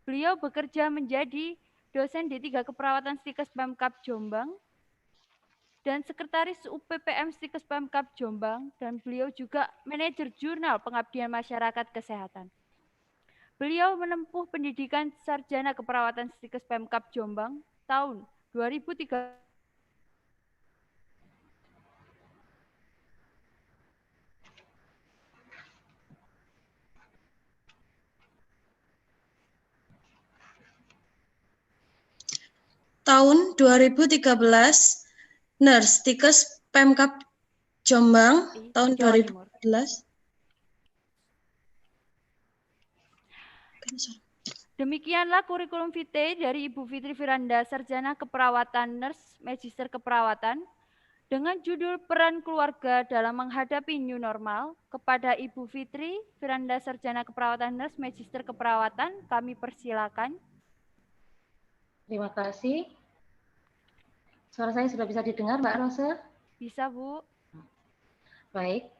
Beliau bekerja menjadi dosen D3 Keperawatan Stikes Pemkab Jombang dan Sekretaris UPPM Stikes Pemkab Jombang, dan beliau juga manajer jurnal Pengabdian Masyarakat Kesehatan. Beliau menempuh pendidikan Sarjana Keperawatan Stikes Pemkab Jombang tahun 2003. Tahun 2013, Nurse Stikes Pemkab Jombang, tahun 2014. Demikianlah kurikulum vitae dari Ibu Fitri Firanda, Sarjana Keperawatan Nurse Magister Keperawatan dengan judul Peran Keluarga dalam Menghadapi New Normal kepada Ibu Fitri, Firanda Sarjana Keperawatan Nurse, Magister Keperawatan. Kami persilakan. Terima kasih. Suara saya sudah bisa didengar, Mbak Rose? Bisa, Bu. Baik.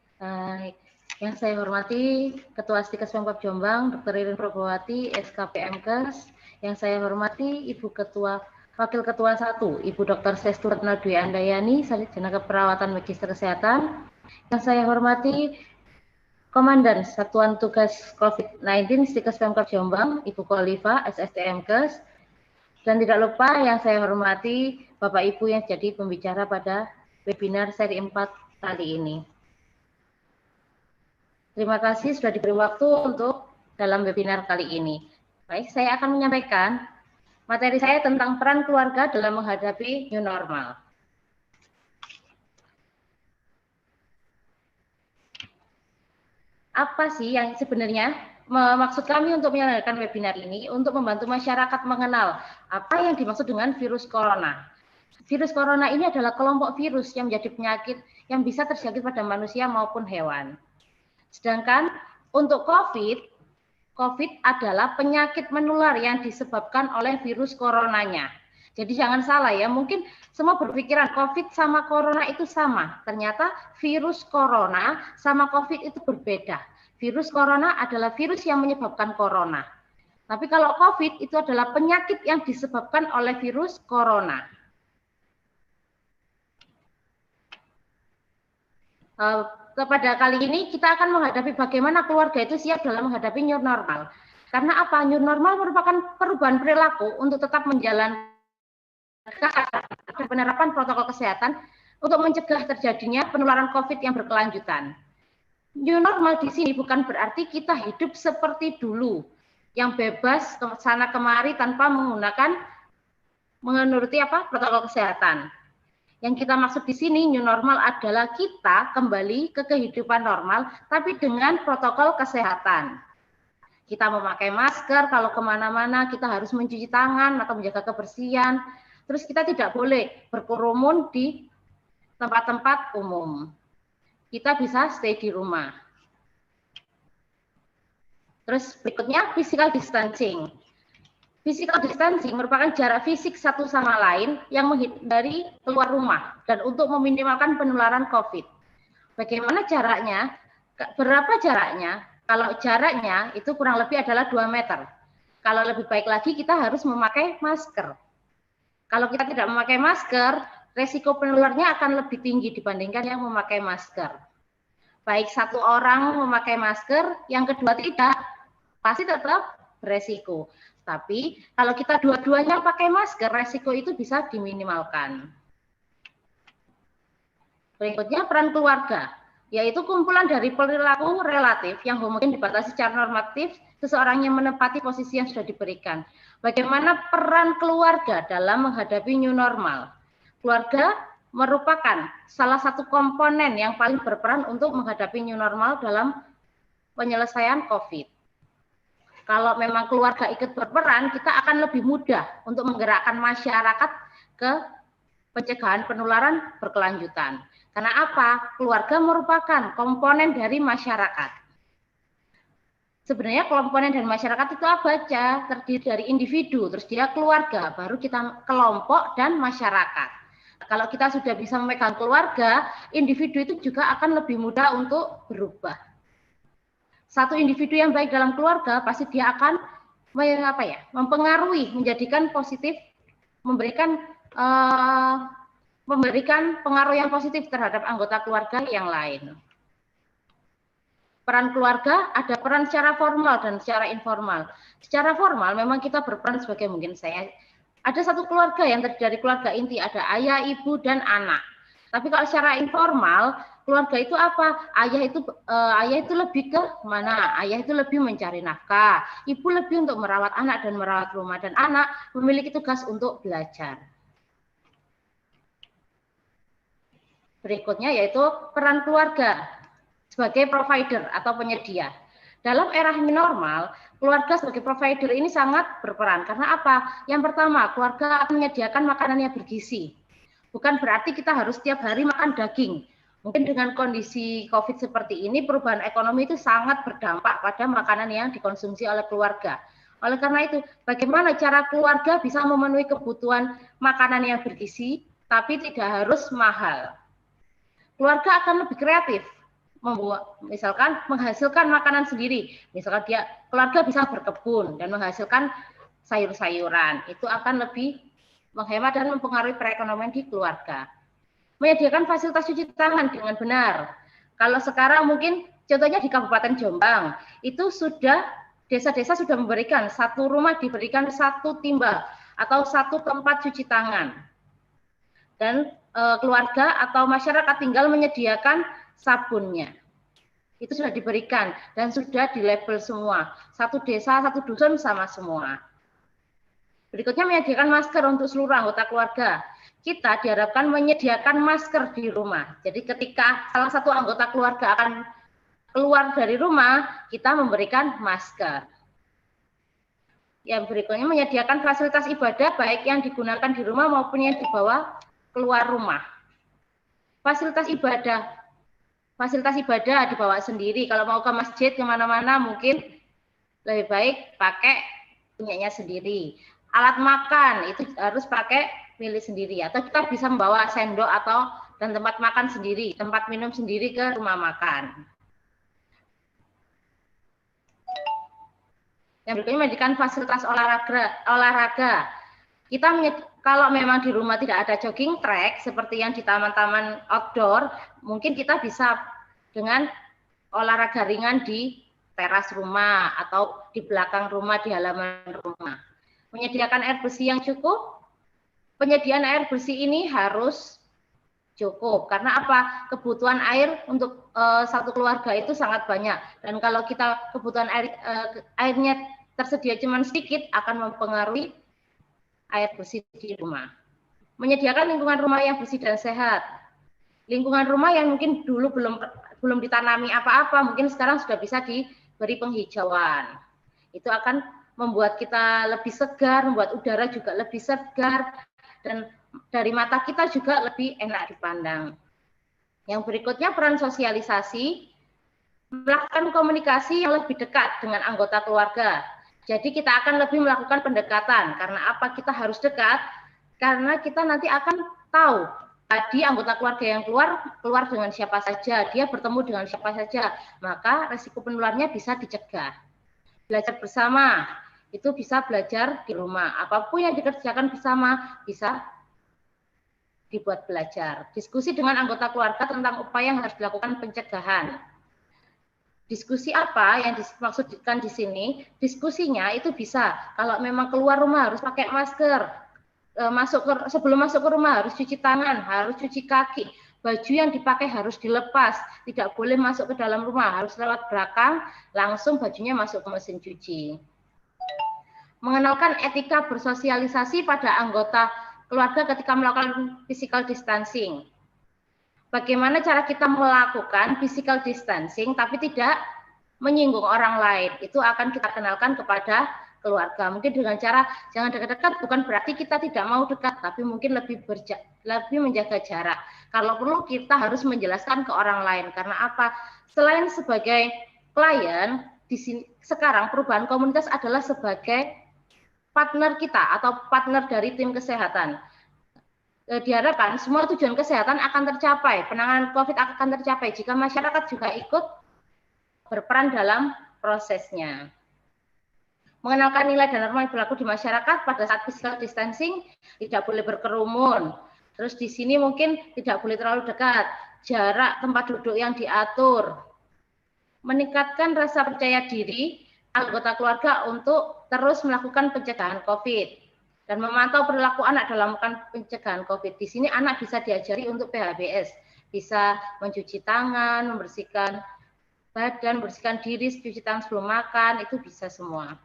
Yang saya hormati Ketua Stikes Pemkab Jombang, Dr. Ririn Probowati, SKPMkes. Yang saya hormati Ibu Ketua Wakil Ketua 1, Ibu Dr. Sestu Retno Dwi Andayani, Sarjana Keperawatan Magister Kesehatan. Yang saya hormati Komandan Satuan Tugas COVID-19 Stikes Pemkab Jombang, Ibu Kholifa, SSTMkes. Dan tidak lupa yang saya hormati Bapak Ibu yang jadi pembicara pada webinar seri 4 kali ini. Terima kasih sudah diberi waktu untuk dalam webinar kali ini. Baik, saya akan menyampaikan materi saya tentang peran keluarga dalam menghadapi new normal. Apa sih yang sebenarnya maksud kami untuk menyelenggarakan webinar ini? Untuk membantu masyarakat mengenal apa yang dimaksud dengan virus corona. Virus corona ini adalah kelompok virus yang menjadi penyakit yang bisa terjangkit pada manusia maupun hewan. Sedangkan untuk COVID adalah penyakit menular yang disebabkan oleh virus coronanya. Jadi jangan salah ya, mungkin semua berpikiran COVID sama corona itu sama. Ternyata virus corona sama COVID itu berbeda. Virus corona adalah virus yang menyebabkan corona. Tapi kalau COVID itu adalah penyakit yang disebabkan oleh virus corona. Pada kali ini kita akan menghadapi bagaimana keluarga itu siap dalam menghadapi new normal. Karena apa? New normal merupakan perubahan perilaku untuk tetap menjalankan penerapan protokol kesehatan untuk mencegah terjadinya penularan COVID yang berkelanjutan. New normal di sini bukan berarti kita hidup seperti dulu, yang bebas ke sana kemari tanpa menuruti protokol kesehatan. Yang kita maksud di sini new normal adalah kita kembali ke kehidupan normal, tapi dengan protokol kesehatan. Kita memakai masker, kalau kemana-mana kita harus mencuci tangan atau menjaga kebersihan. Terus kita tidak boleh berkerumun di tempat-tempat umum. Kita bisa stay di rumah. Terus berikutnya physical distancing. Physical distancing merupakan jarak fisik satu sama lain yang menghindari keluar rumah dan untuk meminimalkan penularan COVID. Bagaimana jaraknya? Berapa jaraknya? Kalau jaraknya itu kurang lebih adalah 2 meter. Kalau lebih baik lagi kita harus memakai masker. Kalau kita tidak memakai masker, resiko penularnya akan lebih tinggi dibandingkan yang memakai masker. Baik satu orang memakai masker, yang kedua tidak, pasti tetap beresiko. Tapi kalau kita dua-duanya pakai masker, resiko itu bisa diminimalkan. Berikutnya peran keluarga, yaitu kumpulan dari perilaku relatif yang mungkin dibatasi secara normatif seseorang yang menempati posisi yang sudah diberikan. Bagaimana peran keluarga dalam menghadapi new normal? Keluarga merupakan salah satu komponen yang paling berperan untuk menghadapi new normal dalam penyelesaian COVID. Kalau memang keluarga ikut berperan, kita akan lebih mudah untuk menggerakkan masyarakat ke pencegahan penularan berkelanjutan. Karena apa? Keluarga merupakan komponen dari masyarakat. Sebenarnya komponen dari masyarakat itu apa aja? Terdiri dari individu, terus dia keluarga, baru kita kelompok dan masyarakat. Kalau kita sudah bisa memegang keluarga, individu itu juga akan lebih mudah untuk berubah. Satu individu yang baik dalam keluarga pasti dia akan mempengaruhi, menjadikan positif, memberikan pengaruh yang positif terhadap anggota keluarga yang lain. Peran keluarga ada peran secara formal dan secara informal. Secara formal memang kita berperan sebagai mungkin saya. Ada satu keluarga yang terdiri dari keluarga inti, ada ayah, ibu, dan anak. Tapi kalau secara informal, keluarga itu apa? Ayah itu lebih ke mana? Ayah itu lebih mencari nafkah. Ibu lebih untuk merawat anak dan merawat rumah. Dan anak memiliki tugas untuk belajar. Berikutnya yaitu peran keluarga sebagai provider atau penyedia. Dalam era new normal, keluarga sebagai provider ini sangat berperan. Karena apa? Yang pertama, keluarga akan menyediakan makanan yang bergizi. Bukan berarti kita harus setiap hari makan daging. Mungkin dengan kondisi COVID seperti ini, perubahan ekonomi itu sangat berdampak pada makanan yang dikonsumsi oleh keluarga. Oleh karena itu, bagaimana cara keluarga bisa memenuhi kebutuhan makanan yang bergizi, tapi tidak harus mahal. Keluarga akan lebih kreatif, misalkan menghasilkan makanan sendiri. Misalkan keluarga bisa berkebun dan menghasilkan sayur-sayuran. Itu akan lebih menghemat dan mempengaruhi perekonomian di keluarga. Menyediakan fasilitas cuci tangan dengan benar. Kalau sekarang mungkin contohnya di Kabupaten Jombang, itu sudah desa-desa sudah memberikan satu rumah diberikan satu timba atau satu tempat cuci tangan. Dan keluarga atau masyarakat tinggal menyediakan sabunnya. Itu sudah diberikan dan sudah dilabel semua. Satu desa, satu dusun sama semua. Berikutnya menyediakan masker untuk seluruh anggota keluarga. Kita diharapkan menyediakan masker di rumah. Jadi ketika salah satu anggota keluarga akan keluar dari rumah, kita memberikan masker. Yang berikutnya menyediakan fasilitas ibadah baik yang digunakan di rumah maupun yang dibawa keluar rumah. Fasilitas ibadah dibawa sendiri. Kalau mau ke masjid kemana-mana mungkin lebih baik pakai punyanya sendiri. Alat makan itu harus pakai milik sendiri, atau kita bisa membawa sendok dan tempat makan sendiri, tempat minum sendiri ke rumah makan. Yang berikutnya menyediakan fasilitas olahraga. Kita kalau memang di rumah tidak ada jogging track seperti yang di taman-taman outdoor, mungkin kita bisa dengan olahraga ringan di teras rumah atau di belakang rumah, di halaman rumah. Menyediakan air bersih yang cukup. Penyediaan air bersih ini harus cukup karena apa? Kebutuhan air untuk satu keluarga itu sangat banyak, dan kalau kita kebutuhan airnya tersedia cuma sedikit akan mempengaruhi air bersih di rumah. Menyediakan lingkungan rumah yang bersih dan sehat. Lingkungan rumah yang mungkin dulu belum ditanami apa-apa, mungkin sekarang sudah bisa diberi penghijauan. Itu akan membuat kita lebih segar, membuat udara juga lebih segar, dan dari mata kita juga lebih enak dipandang. Yang berikutnya peran sosialisasi, melakukan komunikasi yang lebih dekat dengan anggota keluarga. Jadi kita akan lebih melakukan pendekatan. Karena apa kita harus dekat? Karena kita nanti akan tahu tadi anggota keluarga yang keluar dengan siapa saja, dia bertemu dengan siapa saja, maka resiko penularannya bisa dicegah. Belajar bersama, itu bisa belajar di rumah. Apapun yang dikerjakan bersama bisa dibuat belajar. Diskusi dengan anggota keluarga tentang upaya yang harus dilakukan pencegahan. Diskusi apa yang dimaksudkan di sini? Diskusinya itu bisa kalau memang keluar rumah harus pakai masker, sebelum masuk ke rumah harus cuci tangan, harus cuci kaki, baju yang dipakai harus dilepas, tidak boleh masuk ke dalam rumah, harus lewat belakang, langsung bajunya masuk ke mesin cuci. Mengenalkan etika bersosialisasi pada anggota keluarga ketika melakukan physical distancing. Bagaimana cara kita melakukan physical distancing tapi tidak menyinggung orang lain. Itu akan kita kenalkan kepada keluarga. Mungkin dengan cara jangan dekat-dekat, bukan berarti kita tidak mau dekat, tapi mungkin lebih menjaga jarak. Kalau perlu kita harus menjelaskan ke orang lain. Karena apa? Selain sebagai klien, di sini sekarang perubahan komunitas adalah sebagai partner kita atau partner dari tim kesehatan. Diharapkan semua tujuan kesehatan akan tercapai, penanganan COVID akan tercapai jika masyarakat juga ikut berperan dalam prosesnya. Mengenalkan nilai dan norma yang berlaku di masyarakat pada saat physical distancing, tidak boleh berkerumun. Terus di sini mungkin tidak boleh terlalu dekat, jarak tempat duduk yang diatur. Meningkatkan rasa percaya diri anggota keluarga untuk terus melakukan pencegahan COVID dan memantau perilaku anak dalam melakukan pencegahan COVID. Di sini anak bisa diajari untuk PHBS, bisa mencuci tangan, membersihkan badan, membersihkan diri, cuci tangan sebelum makan, itu bisa semua.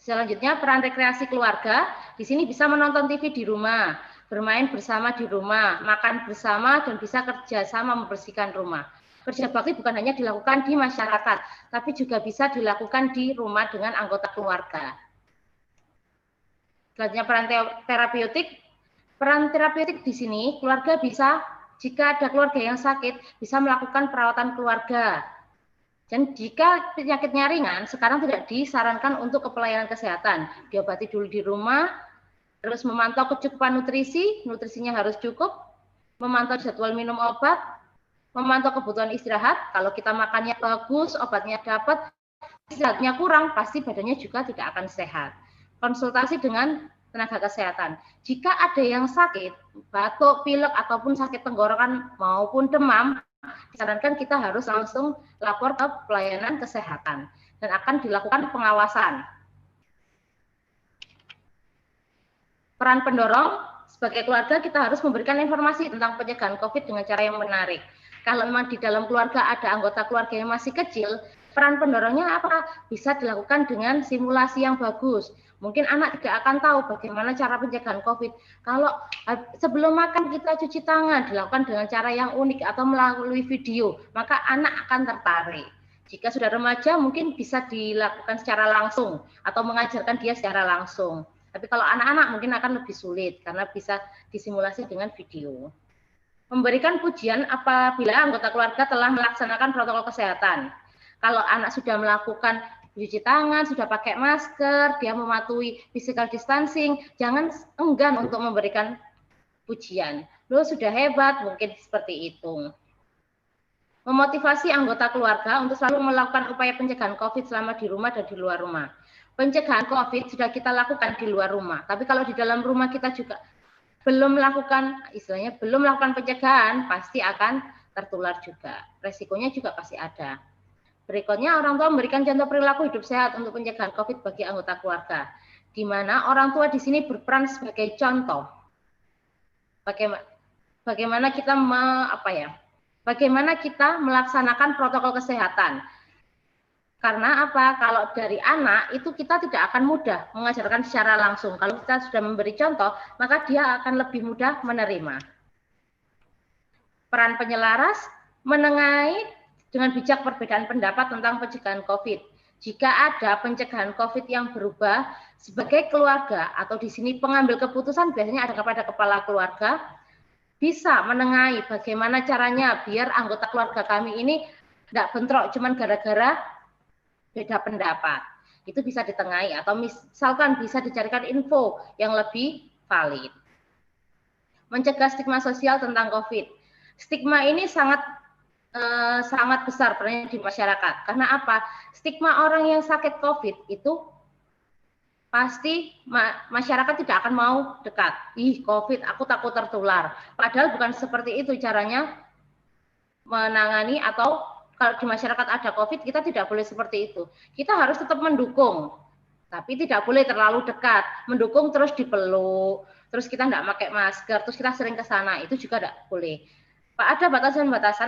Selanjutnya peran rekreasi keluarga, di sini bisa menonton TV di rumah, bermain bersama di rumah, makan bersama, dan bisa kerja sama membersihkan rumah. Kerja bakti bukan hanya dilakukan di masyarakat, tapi juga bisa dilakukan di rumah dengan anggota keluarga. Selanjutnya peran terapeutik. Peran terapeutik di sini, keluarga bisa, jika ada keluarga yang sakit, bisa melakukan perawatan keluarga. Dan jika penyakitnya ringan, sekarang tidak disarankan untuk ke pelayanan kesehatan. Diobati dulu di rumah, terus memantau kecukupan nutrisi, nutrisinya harus cukup, memantau jadwal minum obat, memantau kebutuhan istirahat. Kalau kita makannya bagus, obatnya dapat, istirahatnya kurang, pasti badannya juga tidak akan sehat. Konsultasi dengan tenaga kesehatan. Jika ada yang sakit, batuk, pilek, ataupun sakit tenggorokan maupun demam, disarankan kita harus langsung lapor ke pelayanan kesehatan dan akan dilakukan pengawasan. Peran pendorong, sebagai keluarga kita harus memberikan informasi tentang pencegahan COVID dengan cara yang menarik. Kalau memang di dalam keluarga ada anggota keluarga yang masih kecil, peran pendorongnya apa? Bisa dilakukan dengan simulasi yang bagus. Mungkin anak tidak akan tahu bagaimana cara pencegahan COVID. Kalau sebelum makan kita cuci tangan, dilakukan dengan cara yang unik atau melalui video, maka anak akan tertarik. Jika sudah remaja, mungkin bisa dilakukan secara langsung atau mengajarkan dia secara langsung. Tapi kalau anak-anak mungkin akan lebih sulit karena bisa disimulasi dengan video. Memberikan pujian apabila anggota keluarga telah melaksanakan protokol kesehatan. Kalau anak sudah melakukan cuci tangan, sudah pakai masker, dia mematuhi physical distancing, jangan enggan untuk memberikan pujian. Lo sudah hebat, mungkin seperti itu. Memotivasi anggota keluarga untuk selalu melakukan upaya pencegahan COVID selama di rumah dan di luar rumah. Pencegahan COVID sudah kita lakukan di luar rumah, tapi kalau di dalam rumah kita juga belum melakukan, istilahnya belum melakukan pencegahan, pasti akan tertular juga. Resikonya juga pasti ada. Berikutnya, orang tua memberikan contoh perilaku hidup sehat untuk pencegahan COVID bagi anggota keluarga, di mana orang tua di sini berperan sebagai contoh. Bagaimana kita melaksanakan protokol kesehatan. Karena apa? Kalau dari anak itu kita tidak akan mudah mengajarkan secara langsung. Kalau kita sudah memberi contoh, maka dia akan lebih mudah menerima. Peran penyelaras menengahi dengan bijak perbedaan pendapat tentang pencegahan COVID. Jika ada pencegahan COVID yang berubah, sebagai keluarga atau di sini pengambil keputusan biasanya ada kepada kepala keluarga, bisa menengahi bagaimana caranya biar anggota keluarga kami ini tidak bentrok cuman gara-gara beda pendapat. Itu bisa ditengahi atau misalkan bisa dicarikan info yang lebih valid. Mencegah stigma sosial tentang COVID. Stigma ini sangat besar perannya di masyarakat. Karena apa? Stigma orang yang sakit COVID itu pasti masyarakat tidak akan mau dekat. Ih, COVID, aku takut tertular. Padahal bukan seperti itu caranya menangani, atau kalau di masyarakat ada COVID, kita tidak boleh seperti itu. Kita harus tetap mendukung, tapi tidak boleh terlalu dekat. Mendukung terus dipeluk, terus kita tidak pakai masker, terus kita sering ke sana, itu juga tidak boleh. Ada batasan-batasan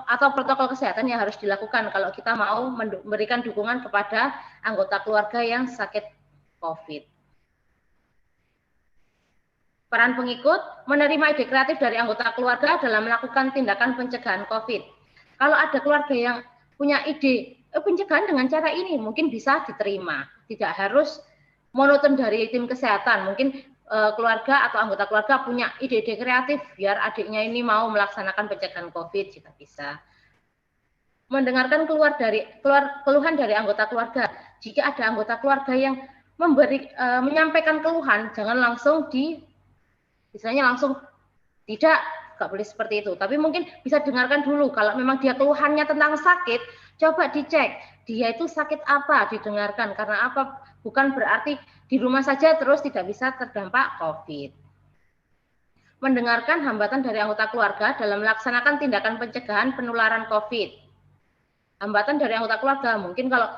atau protokol kesehatan yang harus dilakukan kalau kita mau memberikan dukungan kepada anggota keluarga yang sakit COVID. Peran pengikut, menerima ide kreatif dari anggota keluarga dalam melakukan tindakan pencegahan COVID. Kalau ada keluarga yang punya ide pencegahan dengan cara ini, mungkin bisa diterima. Tidak harus monoton dari tim kesehatan, mungkin keluarga atau anggota keluarga punya ide-ide kreatif biar adiknya ini mau melaksanakan pencegahan COVID jika bisa. Mendengarkan keluhan dari anggota keluarga. Jika ada anggota keluarga yang menyampaikan keluhan, jangan langsung misalnya langsung tidak boleh seperti itu. Tapi mungkin bisa dengarkan dulu. Kalau memang dia keluhannya tentang sakit, coba dicek dia itu sakit apa, didengarkan. Karena apa? Bukan berarti di rumah saja terus tidak bisa terdampak COVID. Mendengarkan hambatan dari anggota keluarga dalam melaksanakan tindakan pencegahan penularan COVID. Hambatan dari anggota keluarga, mungkin kalau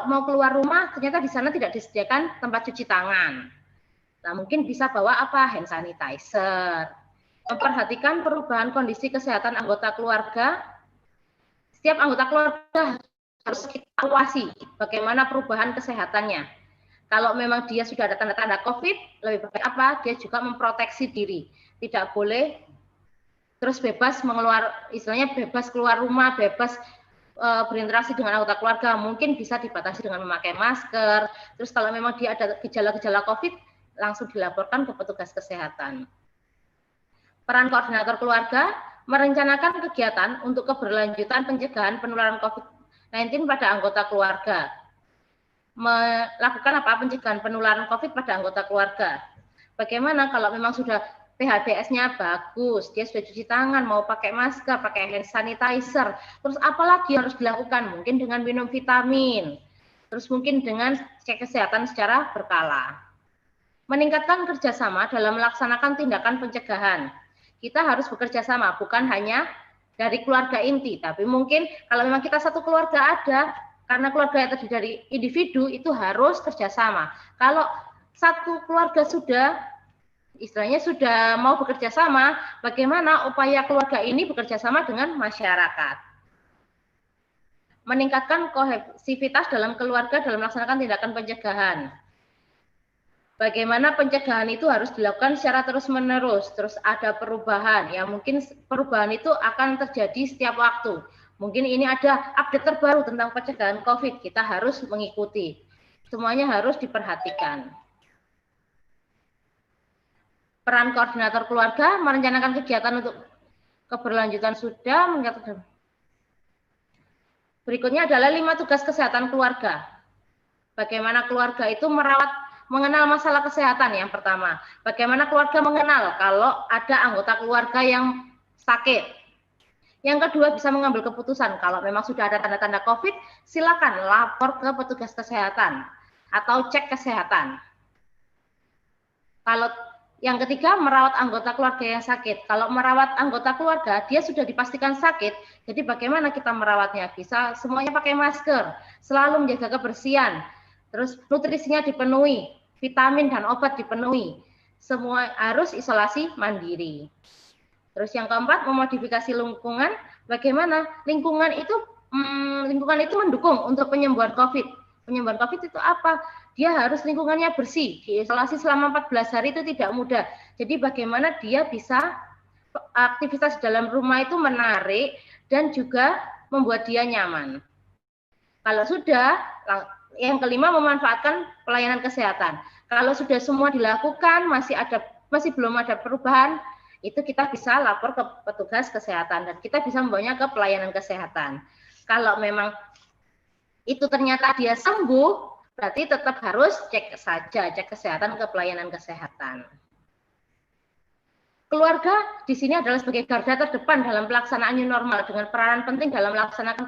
mau keluar rumah, ternyata di sana tidak disediakan tempat cuci tangan. Nah, mungkin bisa bawa hand sanitizer. Memperhatikan perubahan kondisi kesehatan anggota keluarga. Setiap anggota keluarga harus kita awasi bagaimana perubahan kesehatannya. Kalau memang dia sudah ada tanda-tanda COVID, lebih baik apa? Dia juga memproteksi diri. Tidak boleh terus bebas istilahnya bebas keluar rumah, bebas berinteraksi dengan anggota keluarga, mungkin bisa dibatasi dengan memakai masker. Terus kalau memang dia ada gejala-gejala COVID, langsung dilaporkan ke petugas kesehatan. Peran koordinator keluarga merencanakan kegiatan untuk keberlanjutan pencegahan penularan COVID-19 pada anggota keluarga. Melakukan pencegahan penularan COVID pada anggota keluarga. Bagaimana kalau memang sudah PHBS-nya bagus, dia sudah cuci tangan, mau pakai masker, pakai hand sanitizer, terus apalagi harus dilakukan? Mungkin dengan minum vitamin, terus mungkin dengan cek kesehatan secara berkala. Meningkatkan kerjasama dalam melaksanakan tindakan pencegahan. Kita harus bekerja sama, bukan hanya dari keluarga inti, tapi mungkin kalau memang kita satu keluarga ada, karena keluarga yang terdiri dari individu, itu harus kerjasama. Kalau satu keluarga istilahnya sudah mau bekerja sama, bagaimana upaya keluarga ini bekerja sama dengan masyarakat. Meningkatkan kohesivitas dalam keluarga dalam melaksanakan tindakan pencegahan. Bagaimana pencegahan itu harus dilakukan secara terus-menerus, terus ada perubahan, ya mungkin perubahan itu akan terjadi setiap waktu. Mungkin ini ada update terbaru tentang pencegahan COVID, kita harus mengikuti. Semuanya harus diperhatikan. Peran koordinator keluarga merencanakan kegiatan untuk keberlanjutan sudah mencatat. Berikutnya adalah 5 tugas kesehatan keluarga. Bagaimana keluarga itu mengenal masalah kesehatan yang pertama. Bagaimana keluarga mengenal kalau ada anggota keluarga yang sakit. Yang kedua, bisa mengambil keputusan kalau memang sudah ada tanda-tanda COVID, silakan lapor ke petugas kesehatan atau cek kesehatan. Kalau yang ketiga, merawat anggota keluarga yang sakit. Kalau merawat anggota keluarga, dia sudah dipastikan sakit, jadi bagaimana kita merawatnya? Bisa semuanya pakai masker, selalu menjaga kebersihan, terus nutrisinya dipenuhi, vitamin dan obat dipenuhi. Semua harus isolasi mandiri. Terus yang keempat, memodifikasi lingkungan. Bagaimana? Lingkungan itu mendukung untuk penyembuhan COVID. Penyembuhan COVID itu apa? Dia harus lingkungannya bersih. Diisolasi selama 14 hari itu tidak mudah. Jadi bagaimana dia bisa aktivitas dalam rumah itu menarik dan juga membuat dia nyaman. Kalau sudah, yang kelima memanfaatkan pelayanan kesehatan. Kalau sudah semua dilakukan, masih belum ada perubahan, itu kita bisa lapor ke petugas kesehatan dan kita bisa membawanya ke pelayanan kesehatan. Kalau memang itu ternyata dia sembuh, berarti tetap harus cek kesehatan ke pelayanan kesehatan. Keluarga di sini adalah sebagai garda terdepan dalam pelaksanaan new normal dengan peranan penting dalam melaksanakan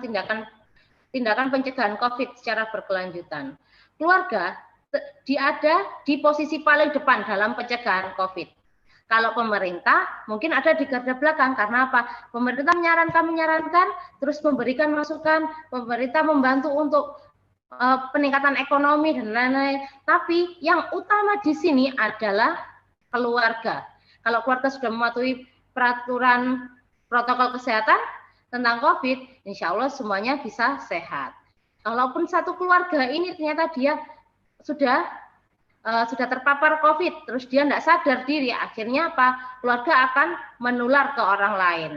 tindakan pencegahan COVID secara berkelanjutan. Keluarga ada di posisi paling depan dalam pencegahan COVID. Kalau pemerintah mungkin ada di garda belakang, karena apa? Pemerintah menyarankan, terus memberikan masukan, pemerintah membantu untuk peningkatan ekonomi dan lain-lain. Tapi yang utama di sini adalah keluarga. Kalau keluarga sudah mematuhi peraturan protokol kesehatan tentang COVID, insya Allah semuanya bisa sehat. Kalaupun satu keluarga ini ternyata dia sudah terpapar COVID, terus dia tidak sadar diri, akhirnya apa? Keluarga akan menular ke orang lain.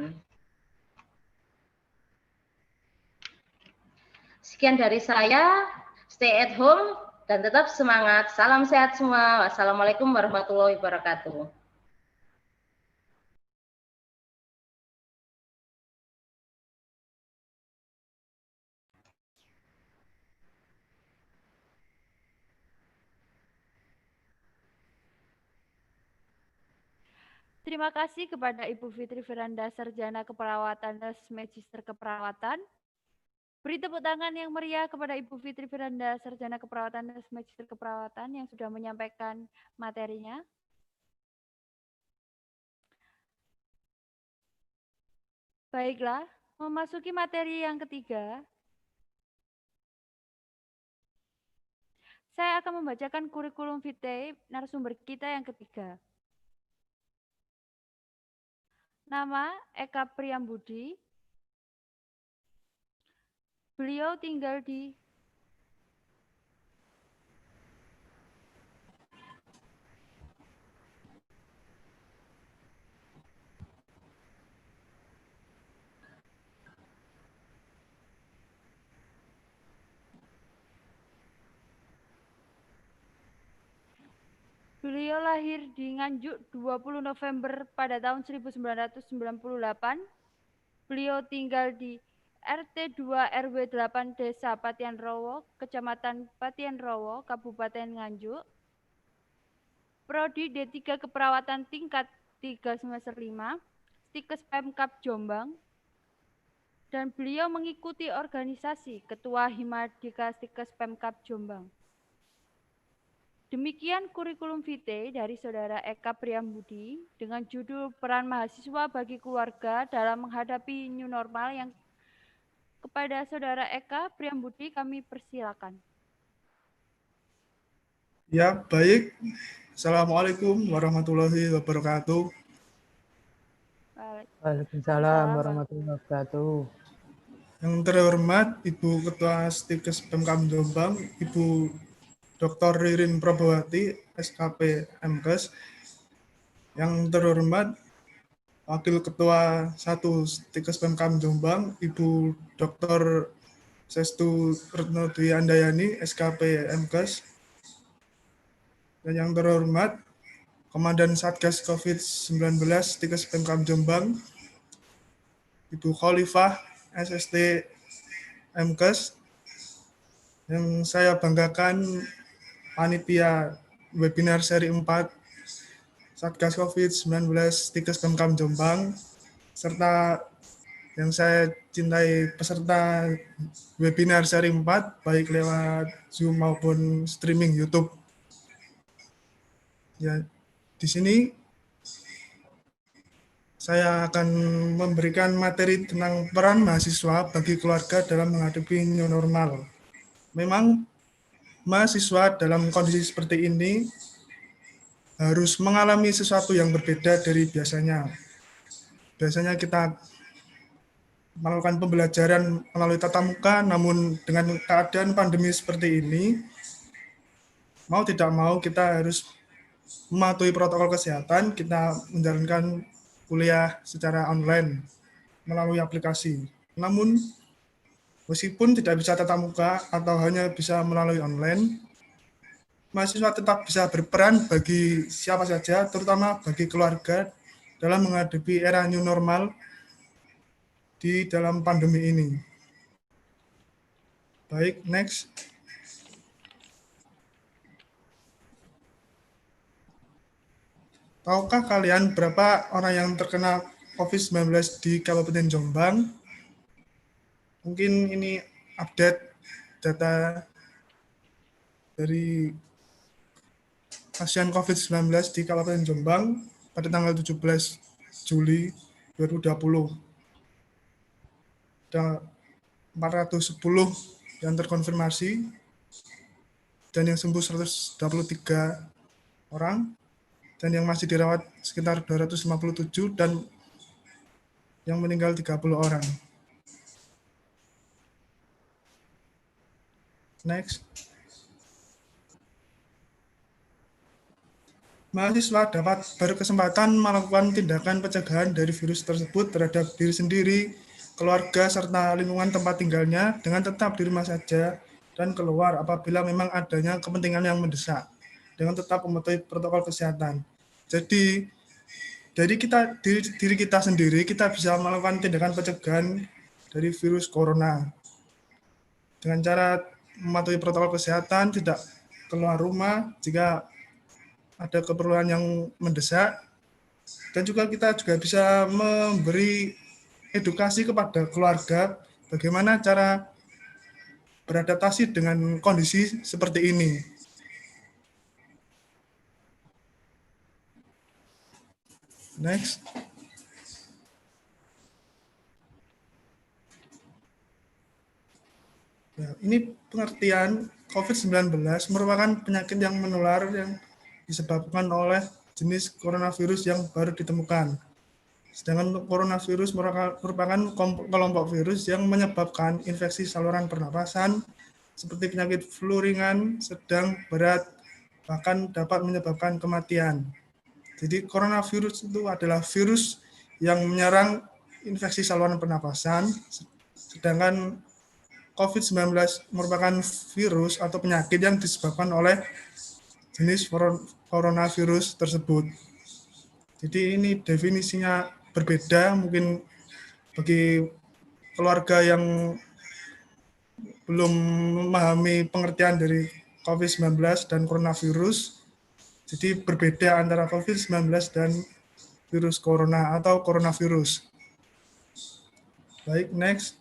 Sekian dari saya, stay at home dan tetap semangat. Salam sehat semua. Wassalamualaikum warahmatullahi wabarakatuh. Terima kasih kepada Ibu Fitri Firanda, Sarjana Keperawatan dan Magister Keperawatan. Beri tepuk tangan yang meriah kepada Ibu Fitri Firanda, Sarjana Keperawatan dan Magister Keperawatan yang sudah menyampaikan materinya. Baiklah, memasuki materi yang ketiga. Saya akan membacakan kurikulum vitae narasumber kita yang ketiga. Nama Eka Priyambudi. Beliau tinggal di Beliau lahir di Nganjuk 20 November pada tahun 1998. Beliau tinggal di RT 2 RW 8 Desa Patian Rowo, Kecamatan Patian Rowo, Kabupaten Nganjuk. Prodi D3 Keperawatan tingkat 3 semester 5, Stikes Pemkab Jombang. Dan beliau mengikuti organisasi Ketua Himadika Stikes Pemkab Jombang. Demikian kurikulum vitae dari Saudara Eka Priambudi dengan judul Peran Mahasiswa bagi Keluarga dalam Menghadapi New Normal yang kepada Saudara Eka Priambudi kami persilakan. Ya, baik. Assalamualaikum warahmatullahi wabarakatuh. Waalaikumsalam warahmatullahi wabarakatuh. Yang terhormat Ibu Ketua Stikes Pemkab Jombang, Ibu Dr. Ririn Probowati, SKP MKes. Yang terhormat Wakil Ketua 1 Stikes Pemkab Jombang, Ibu Dr. Sestu Retno Dwi Andayani, SKP MKes. Dan yang terhormat Komandan Satgas COVID-19 Stikes Pemkab Jombang, Ibu Khalifah, SST MKes. Yang saya banggakan panitia webinar seri 4 Satgas COVID-19 Stikes Pemkab Jombang, serta yang saya cintai peserta webinar seri 4 baik lewat Zoom maupun streaming YouTube. Ya, di sini saya akan memberikan materi tentang peran mahasiswa bagi keluarga dalam menghadapi new normal. Memang mahasiswa dalam kondisi seperti ini harus mengalami sesuatu yang berbeda dari biasanya. Biasanya kita melakukan pembelajaran melalui tatap muka, namun dengan keadaan pandemi seperti ini, mau tidak mau kita harus mematuhi protokol kesehatan, kita menjalankan kuliah secara online melalui aplikasi. Namun, meskipun tidak bisa tatap muka atau hanya bisa melalui online, mahasiswa tetap bisa berperan bagi siapa saja, terutama bagi keluarga dalam menghadapi era new normal di dalam pandemi ini. Baik, next. Tahukah kalian berapa orang yang terkena COVID-19 di Kabupaten Jombang? Mungkin ini update data dari pasien COVID-19 di Kabupaten Jombang pada tanggal 17 Juli 2020. Ada 410 yang terkonfirmasi dan yang sembuh 123 orang. Dan yang masih dirawat sekitar 257 dan yang meninggal 30 orang. Next. Mahasiswa dapat berkesempatan melakukan tindakan pencegahan dari virus tersebut terhadap diri sendiri, keluarga, serta lingkungan tempat tinggalnya dengan tetap di rumah saja dan keluar apabila memang adanya kepentingan yang mendesak, dengan tetap mematuhi protokol kesehatan. Jadi dari diri kita sendiri, kita bisa melakukan tindakan pencegahan dari virus corona. Dengan cara mematuhi protokol kesehatan, tidak keluar rumah jika ada keperluan yang mendesak. Dan juga kita juga bisa memberi edukasi kepada keluarga bagaimana cara beradaptasi dengan kondisi seperti ini. Next. Ya, ini pengertian COVID-19 merupakan penyakit yang menular yang disebabkan oleh jenis coronavirus yang baru ditemukan. Sedangkan coronavirus merupakan kelompok virus yang menyebabkan infeksi saluran pernapasan seperti penyakit flu ringan, sedang, berat, bahkan dapat menyebabkan kematian. Jadi coronavirus itu adalah virus yang menyerang infeksi saluran pernapasan, sedangkan COVID-19 merupakan virus atau penyakit yang disebabkan oleh jenis coronavirus tersebut. Jadi ini definisinya berbeda, mungkin bagi keluarga yang belum memahami pengertian dari COVID-19 dan coronavirus, jadi berbeda antara COVID-19 dan virus corona atau coronavirus. Baik, next.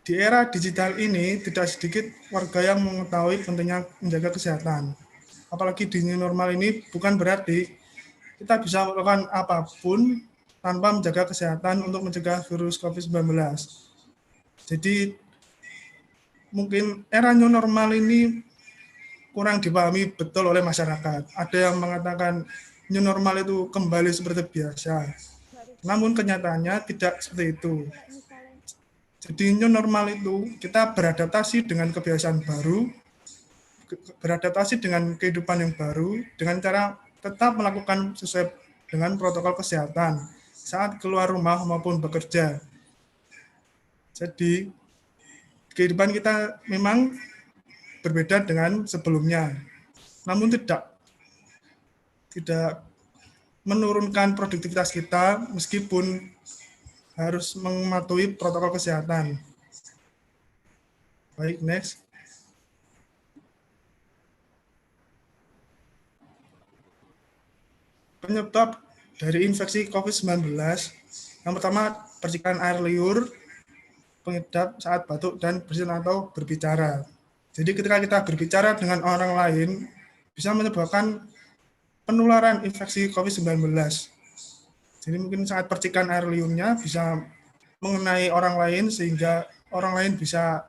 Di era digital ini, tidak sedikit warga yang mengetahui pentingnya menjaga kesehatan. Apalagi di new normal ini bukan berarti kita bisa melakukan apapun tanpa menjaga kesehatan untuk mencegah virus COVID-19. Jadi, mungkin era new normal ini kurang dipahami betul oleh masyarakat. Ada yang mengatakan new normal itu kembali seperti biasa. Namun kenyataannya tidak seperti itu. Jadi new normal itu kita beradaptasi dengan kebiasaan baru, beradaptasi dengan kehidupan yang baru, dengan cara tetap melakukan sesuai dengan protokol kesehatan saat keluar rumah maupun bekerja. Jadi kehidupan kita memang berbeda dengan sebelumnya, namun tidak menurunkan produktivitas kita meskipun harus mematuhi protokol kesehatan. Baik, next. Penyebab dari infeksi COVID-19, yang pertama percikan air liur, pengidap saat batuk dan bersin atau berbicara. Jadi ketika kita berbicara dengan orang lain, bisa menyebabkan penularan infeksi COVID-19. Jadi mungkin saat percikan air liurnya bisa mengenai orang lain sehingga orang lain bisa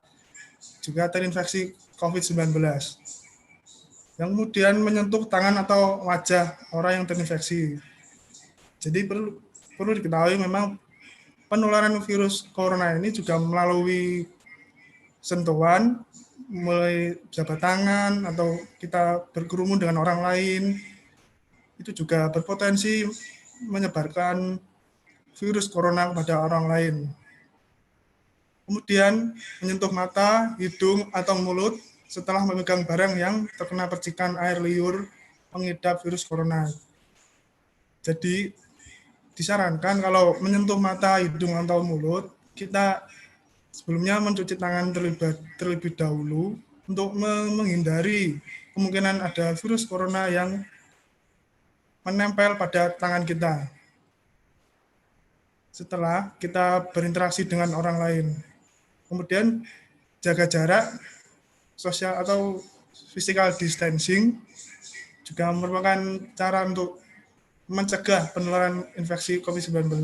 juga terinfeksi COVID-19. Yang kemudian menyentuh tangan atau wajah orang yang terinfeksi. Jadi perlu diketahui memang penularan virus corona ini juga melalui sentuhan, mulai jabat tangan atau kita berkerumun dengan orang lain, itu juga berpotensi menyebarkan virus corona kepada orang lain. Kemudian menyentuh mata, hidung, atau mulut setelah memegang barang yang terkena percikan air liur pengidap virus corona. Jadi disarankan kalau menyentuh mata, hidung, atau mulut, kita sebelumnya mencuci tangan terlebih dahulu untuk menghindari kemungkinan ada virus corona yang menempel pada tangan kita setelah kita berinteraksi dengan orang lain. Kemudian jaga jarak sosial atau physical distancing juga merupakan cara untuk mencegah penularan infeksi COVID-19.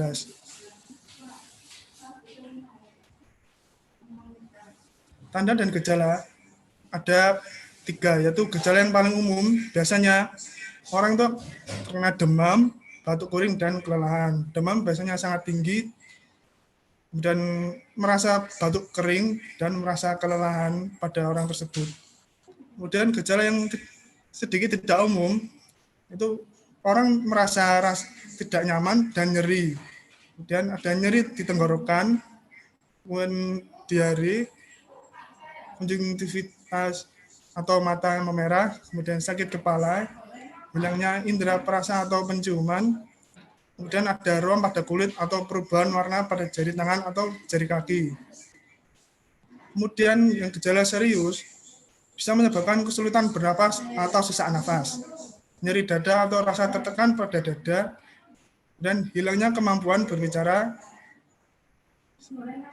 Tanda dan gejala ada 3, yaitu gejala yang paling umum biasanya orang itu terkena demam, batuk kering, dan kelelahan. Demam biasanya sangat tinggi, dan merasa batuk kering, dan merasa kelelahan pada orang tersebut. Kemudian gejala yang sedikit tidak umum, itu orang merasa tidak nyaman dan nyeri. Kemudian ada nyeri di tenggorokan, kemudian diare, konjungtivitas atau mata yang memerah, kemudian sakit kepala, hilangnya indera perasa atau penciuman, kemudian ada ruam pada kulit atau perubahan warna pada jari tangan atau jari kaki. Kemudian yang gejala serius bisa menyebabkan kesulitan bernapas atau sesak nafas, nyeri dada atau rasa tertekan pada dada, dan hilangnya kemampuan berbicara,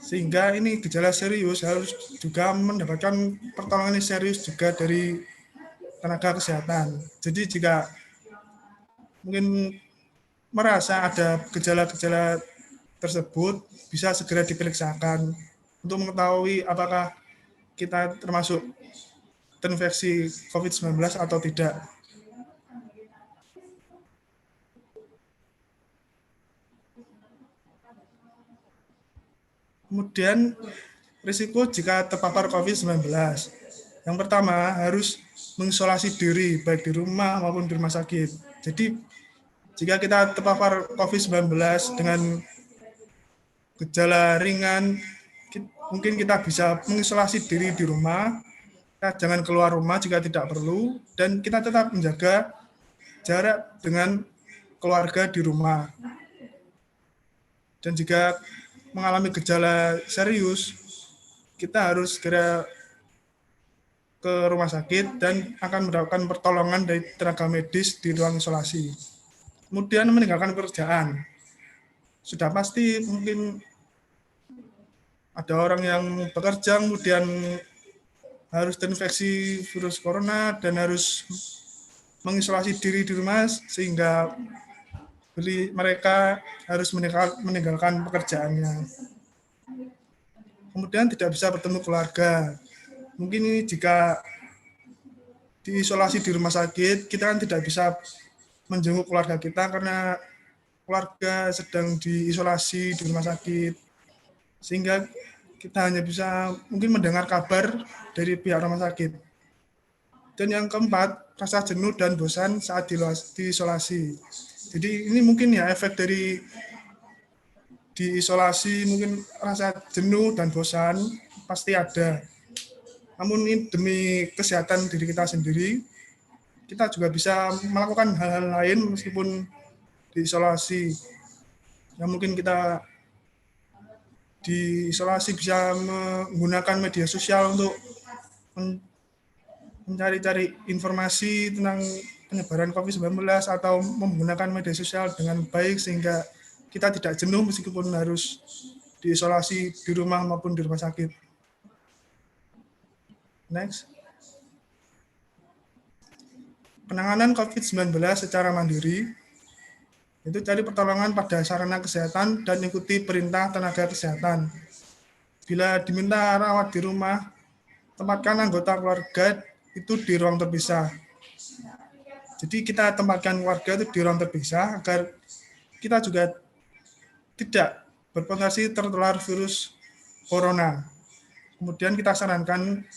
sehingga ini gejala serius harus juga mendapatkan pertolongan serius juga dari tenaga kesehatan. Jadi jika mungkin merasa ada gejala-gejala tersebut, bisa segera diperiksakan untuk mengetahui apakah kita termasuk terinfeksi COVID-19 atau tidak. Kemudian risiko jika terpapar COVID-19. Yang pertama harus mengisolasi diri baik di rumah maupun di rumah sakit. Jadi jika kita terpapar COVID-19 dengan gejala ringan, mungkin kita bisa mengisolasi diri di rumah, kita jangan keluar rumah jika tidak perlu, dan kita tetap menjaga jarak dengan keluarga di rumah. Dan jika mengalami gejala serius, kita harus segera ke rumah sakit dan akan mendapatkan pertolongan dari tenaga medis di ruang isolasi. Kemudian meninggalkan pekerjaan. Sudah pasti mungkin ada orang yang bekerja kemudian harus terinfeksi virus corona dan harus mengisolasi diri di rumah sehingga mereka harus meninggalkan pekerjaannya. Kemudian tidak bisa bertemu keluarga. Mungkin ini jika diisolasi di rumah sakit, kita kan tidak bisa menjenguk keluarga kita karena keluarga sedang diisolasi di rumah sakit. Sehingga kita hanya bisa mungkin mendengar kabar dari pihak rumah sakit. Dan yang keempat, rasa jenuh dan bosan saat diisolasi. Jadi ini mungkin ya efek dari diisolasi, mungkin rasa jenuh dan bosan pasti ada. Namun ini demi kesehatan diri kita sendiri, kita juga bisa melakukan hal-hal lain meskipun diisolasi. Ya mungkin kita diisolasi bisa menggunakan media sosial untuk mencari-cari informasi tentang penyebaran COVID-19 atau menggunakan media sosial dengan baik sehingga kita tidak jenuh meskipun harus diisolasi di rumah maupun di rumah sakit. Next. Penanganan COVID-19 secara mandiri itu cari pertolongan pada sarana kesehatan dan ikuti perintah tenaga kesehatan. Bila diminta rawat di rumah, tempatkan anggota keluarga itu di ruang terpisah. Jadi kita tempatkan keluarga itu di ruang terpisah agar kita juga tidak berpotensi tertular virus corona. Kemudian kita sarankan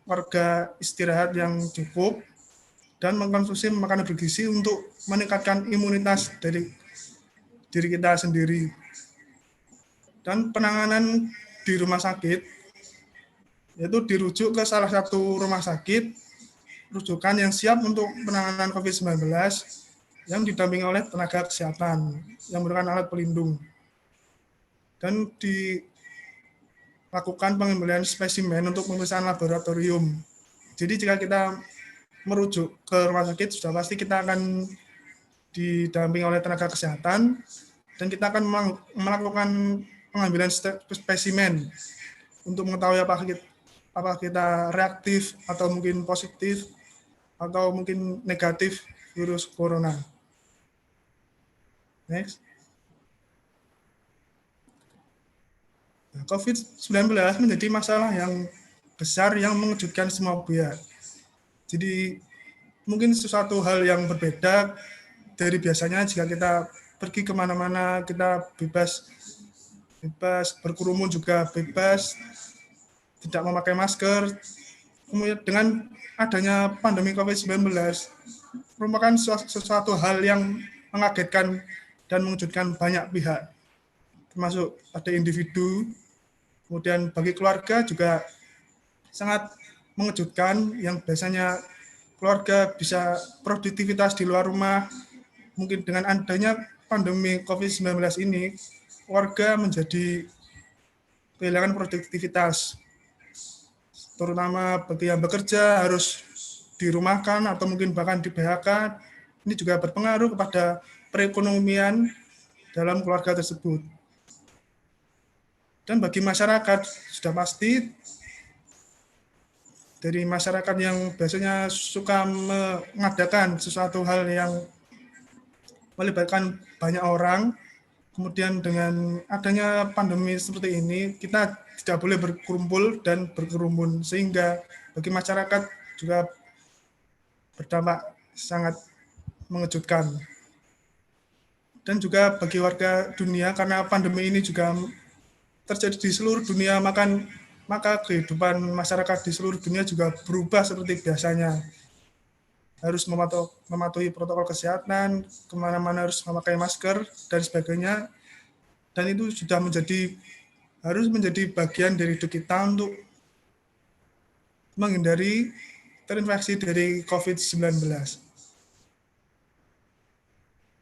warga istirahat yang cukup dan mengkonsumsi makanan bergizi untuk meningkatkan imunitas dari diri kita sendiri. Dan penanganan di rumah sakit, yaitu dirujuk ke salah satu rumah sakit, rujukan yang siap untuk penanganan COVID-19 yang didampingi oleh tenaga kesehatan yang menggunakan alat pelindung. Dan dilakukan pengambilan spesimen untuk pemeriksaan laboratorium. Jadi jika kita merujuk ke rumah sakit, sudah pasti kita akan didampingi oleh tenaga kesehatan dan kita akan melakukan pengambilan spesimen untuk mengetahui apakah kita reaktif atau mungkin positif atau mungkin negatif virus corona. Next. COVID-19 menjadi masalah yang besar yang mengejutkan semua pihak. Jadi mungkin sesuatu hal yang berbeda dari biasanya jika kita pergi kemana-mana, kita bebas berkerumun juga bebas, tidak memakai masker. Kemudian dengan adanya pandemi COVID-19 merupakan sesuatu hal yang mengagetkan dan mengejutkan banyak pihak, termasuk ada individu, kemudian bagi keluarga juga sangat mengejutkan yang biasanya keluarga bisa produktivitas di luar rumah. Mungkin dengan adanya pandemi COVID-19 ini, keluarga menjadi kehilangan produktivitas. Terutama bagi yang bekerja harus dirumahkan atau mungkin bahkan di PHK, ini juga berpengaruh kepada perekonomian dalam keluarga tersebut. Dan bagi masyarakat, sudah pasti dari masyarakat yang biasanya suka mengadakan sesuatu hal yang melibatkan banyak orang, kemudian dengan adanya pandemi seperti ini, kita tidak boleh berkumpul dan berkerumun, sehingga bagi masyarakat juga berdampak sangat mengejutkan. Dan juga bagi warga dunia, karena pandemi ini juga terjadi di seluruh dunia, maka kehidupan masyarakat di seluruh dunia juga berubah seperti biasanya. Harus mematuhi protokol kesehatan, kemana-mana harus memakai masker, dan sebagainya. dan itu sudah harus menjadi bagian dari hidup kita untuk menghindari terinfeksi dari COVID-19.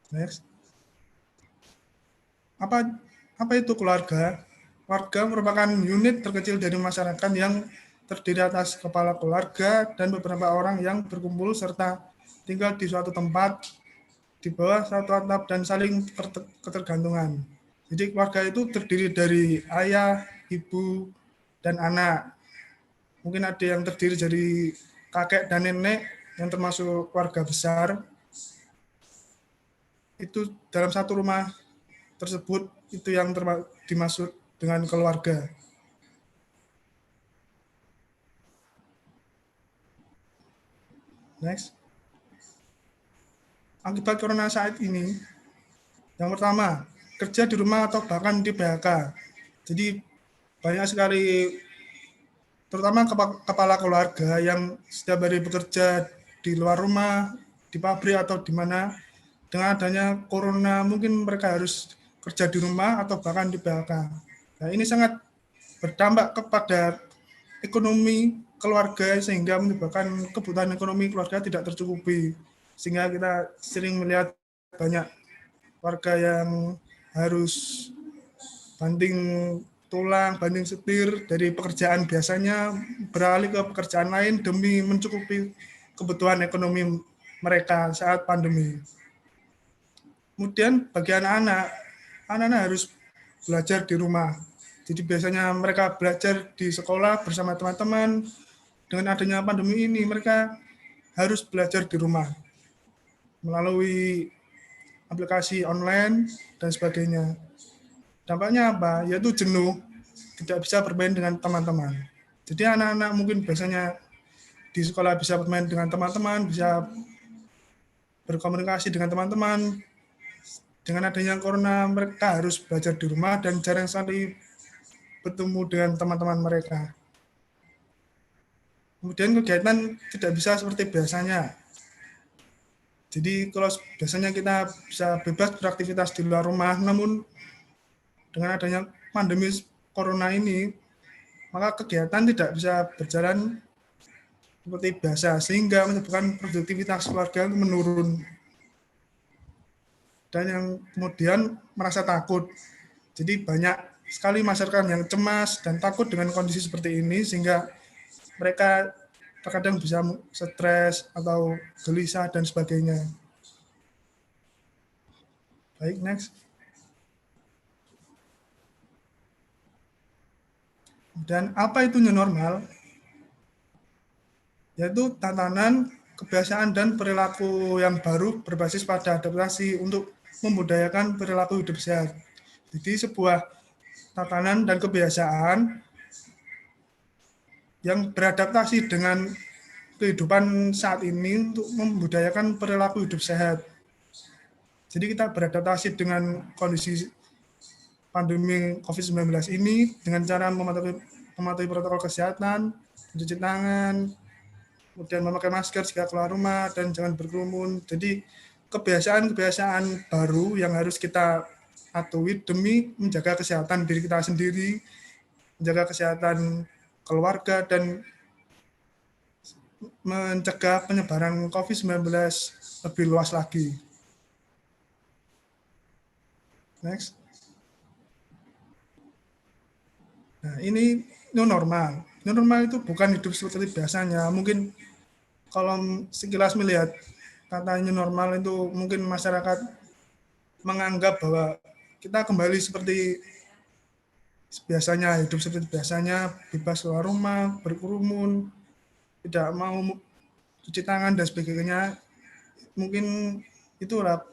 Next. Apa itu keluarga? Keluarga merupakan unit terkecil dari masyarakat yang terdiri atas kepala keluarga dan beberapa orang yang berkumpul serta tinggal di suatu tempat di bawah satu atap dan saling ketergantungan. Jadi keluarga itu terdiri dari ayah, ibu, dan anak. Mungkin ada yang terdiri dari kakek dan nenek yang termasuk keluarga besar. Itu dalam satu rumah tersebut itu yang dimaksud dengan keluarga. Next. Akibat corona saat ini, yang pertama, kerja di rumah atau bahkan di PHK. Jadi banyak sekali, terutama kepala keluarga yang setiap hari bekerja di luar rumah, di pabrik atau di mana, dengan adanya corona mungkin mereka harus kerja di rumah atau bahkan di PHK. Nah, ini sangat berdampak kepada ekonomi keluarga sehingga menyebabkan kebutuhan ekonomi keluarga tidak tercukupi. Sehingga kita sering melihat banyak warga yang harus banting tulang, banting setir dari pekerjaan biasanya beralih ke pekerjaan lain demi mencukupi kebutuhan ekonomi mereka saat pandemi. Kemudian bagi anak-anak harus belajar di rumah. Jadi biasanya mereka belajar di sekolah bersama teman-teman. Dengan adanya pandemi ini mereka harus belajar di rumah melalui aplikasi online dan sebagainya. Dampaknya apa? Yaitu jenuh, tidak bisa bermain dengan teman-teman. Jadi anak-anak mungkin biasanya di sekolah bisa bermain dengan teman-teman, bisa berkomunikasi dengan teman-teman. Dengan adanya corona, mereka harus belajar di rumah dan jarang sekali bertemu dengan teman-teman mereka. Kemudian kegiatan tidak bisa seperti biasanya. Jadi kalau biasanya kita bisa bebas beraktivitas di luar rumah, namun dengan adanya pandemi corona ini, maka kegiatan tidak bisa berjalan seperti biasa, sehingga menyebabkan produktivitas keluarga menurun. Dan yang kemudian merasa takut. Jadi banyak sekali masyarakat yang cemas dan takut dengan kondisi seperti ini, sehingga mereka terkadang bisa stres atau gelisah dan sebagainya. Baik, next. Dan apa itu new normal? Yaitu tatanan, kebiasaan, dan perilaku yang baru berbasis pada adaptasi untuk membudayakan perilaku hidup sehat. Jadi sebuah tatanan dan kebiasaan yang beradaptasi dengan kehidupan saat ini untuk membudayakan perilaku hidup sehat. Jadi kita beradaptasi dengan kondisi pandemi COVID-19 ini dengan cara mematuhi protokol kesehatan, mencuci tangan, kemudian memakai masker jika keluar rumah, dan jangan berkerumun. Jadi kebiasaan-kebiasaan baru yang harus kita patuhi demi menjaga kesehatan diri kita sendiri, menjaga kesehatan keluarga, dan mencegah penyebaran COVID-19 lebih luas lagi. Next. Nah, ini new normal. New normal itu bukan hidup seperti biasanya. Mungkin kalau sekilas melihat kata new normal itu mungkin masyarakat menganggap bahwa kita kembali seperti biasanya, hidup seperti biasanya, bebas keluar rumah, berkerumun, tidak mau cuci tangan dan sebagainya. Mungkin itulah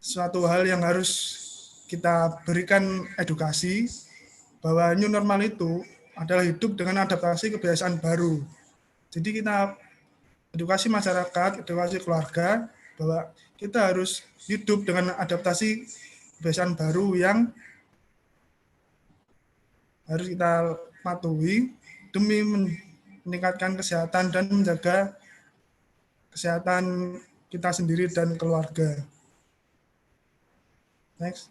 suatu hal yang harus kita berikan edukasi bahwa new normal itu adalah hidup dengan adaptasi kebiasaan baru. Jadi kita edukasi masyarakat, edukasi keluarga bahwa kita harus hidup dengan adaptasi kebiasaan baru yang harus kita patuhi demi meningkatkan kesehatan dan menjaga kesehatan kita sendiri dan keluarga. Next.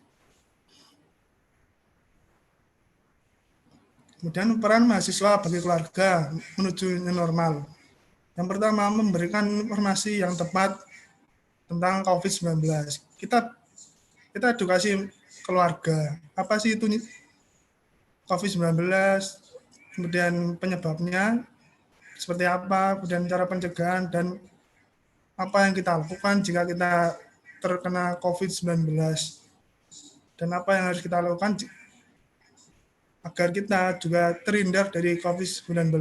Kemudian peran mahasiswa bagi keluarga menuju new normal. Yang pertama, memberikan informasi yang tepat tentang COVID-19. Kita edukasi keluarga. Apa sih itu COVID-19, kemudian penyebabnya seperti apa, kemudian cara pencegahan, dan apa yang kita lakukan jika kita terkena COVID-19. Dan apa yang harus kita lakukan agar kita juga terhindar dari COVID-19.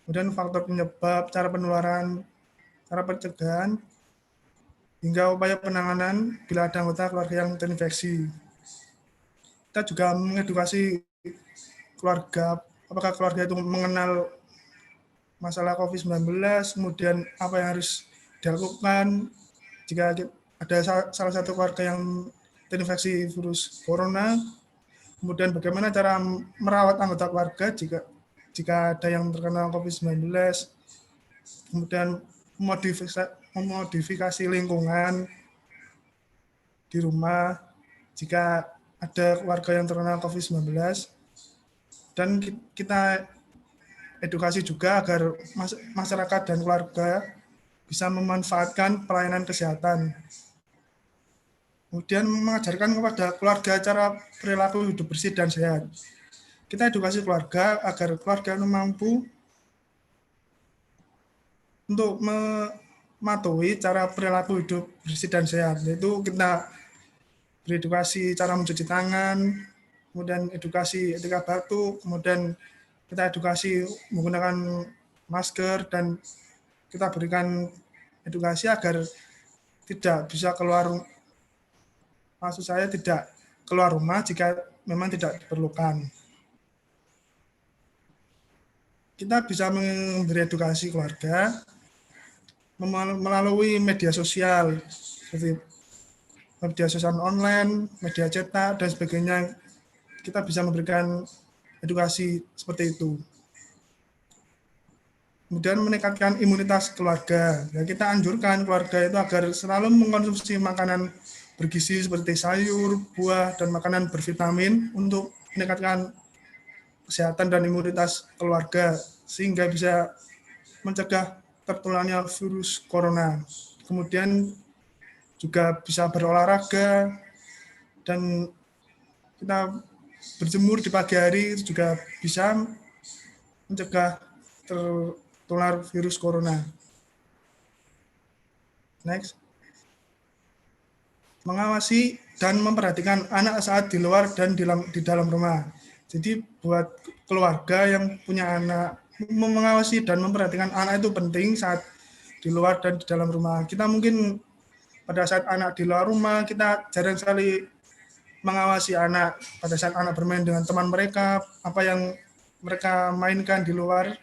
Kemudian faktor penyebab, cara penularan, cara pencegahan, hingga upaya penanganan bila ada anggota keluarga yang terinfeksi. Kita juga mengedukasi keluarga, apakah keluarga itu mengenal masalah COVID-19, kemudian apa yang harus dilakukan jika ada salah satu keluarga yang terinfeksi virus corona, kemudian bagaimana cara merawat anggota keluarga jika ada yang terkena COVID-19, kemudian memodifikasi lingkungan di rumah jika ada keluarga yang terkena COVID-19, dan kita edukasi juga agar masyarakat dan keluarga bisa memanfaatkan pelayanan kesehatan. Kemudian mengajarkan kepada keluarga cara perilaku hidup bersih dan sehat. Kita edukasi keluarga agar keluarga mampu untuk mematuhi cara perilaku hidup bersih dan sehat. Yaitu kita beredukasi cara mencuci tangan, kemudian edukasi etika batuk, kemudian kita edukasi menggunakan masker, dan kita berikan edukasi agar tidak bisa keluar, maksud saya tidak keluar rumah jika memang tidak diperlukan. Kita bisa memberi edukasi keluarga melalui media sosial, seperti media sosial online, media cetak, dan sebagainya. Kita bisa memberikan edukasi seperti itu. Kemudian meningkatkan imunitas keluarga. Ya, kita anjurkan keluarga itu agar selalu mengkonsumsi makanan bergizi seperti sayur, buah, dan makanan bervitamin untuk meningkatkan kesehatan dan imunitas keluarga, sehingga bisa mencegah tertularnya virus corona. Kemudian juga bisa berolahraga, dan kita berjemur di pagi hari itu juga bisa mencegah tertular virus corona. Next. Mengawasi dan memperhatikan anak saat di luar dan di dalam rumah. Jadi buat keluarga yang punya anak, mengawasi dan memperhatikan anak itu penting saat di luar dan di dalam rumah. Kita mungkin pada saat anak di luar rumah, kita jarang sekali mengawasi anak pada saat anak bermain dengan teman mereka, apa yang mereka mainkan di luar.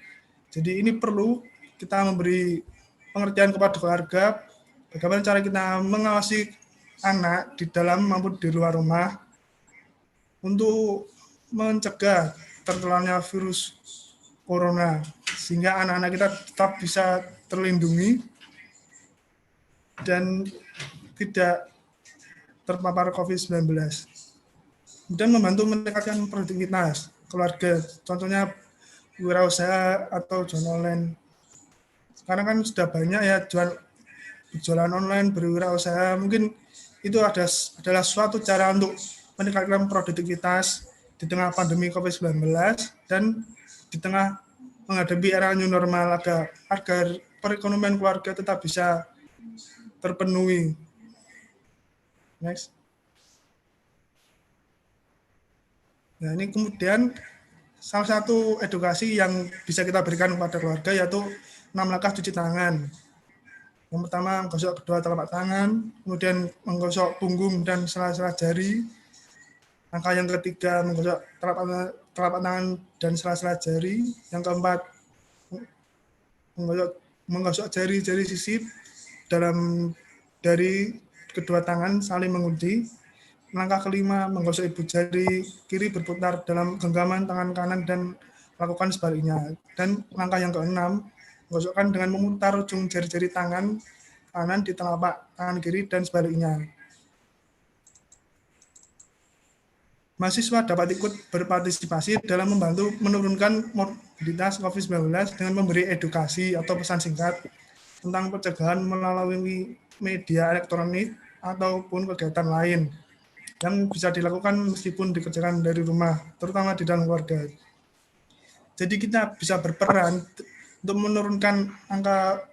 Jadi ini perlu kita memberi pengertian kepada keluarga, bagaimana cara kita mengawasi anak di dalam maupun di luar rumah untuk mencegah tertularnya virus corona, sehingga anak-anak kita tetap bisa terlindungi dan tidak terpapar COVID-19. Kemudian membantu meningkatkan produktivitas keluarga, contohnya wirausaha atau jualan online. Sekarang kan sudah banyak ya jualan online, berwirausaha. Mungkin itu adalah suatu cara untuk meningkatkan produktivitas di tengah pandemi COVID-19 dan di tengah menghadapi era new normal agar perekonomian keluarga tetap bisa terpenuhi. Next. Nah, ini kemudian salah satu edukasi yang bisa kita berikan kepada keluarga yaitu 6 langkah cuci tangan. Yang pertama, menggosok kedua telapak tangan, kemudian menggosok punggung dan sela-sela jari. Langkah yang ketiga, menggosok telapak tangan dan sela-sela jari. Yang keempat, menggosok jari-jari sisip dari kedua tangan saling mengunci. Langkah kelima, menggosok ibu jari kiri berputar dalam genggaman tangan kanan dan lakukan sebaliknya. Dan langkah yang keenam, menggosokkan dengan memutar ujung jari-jari tangan kanan di telapak tangan kiri dan sebaliknya. mahasiswa dapat ikut berpartisipasi dalam membantu menurunkan mobilitas COVID-19 dengan memberi edukasi atau pesan singkat tentang pencegahan melalui media elektronik ataupun kegiatan lain yang bisa dilakukan meskipun dikerjakan dari rumah, terutama di dalam keluarga. Jadi kita bisa berperan untuk menurunkan angka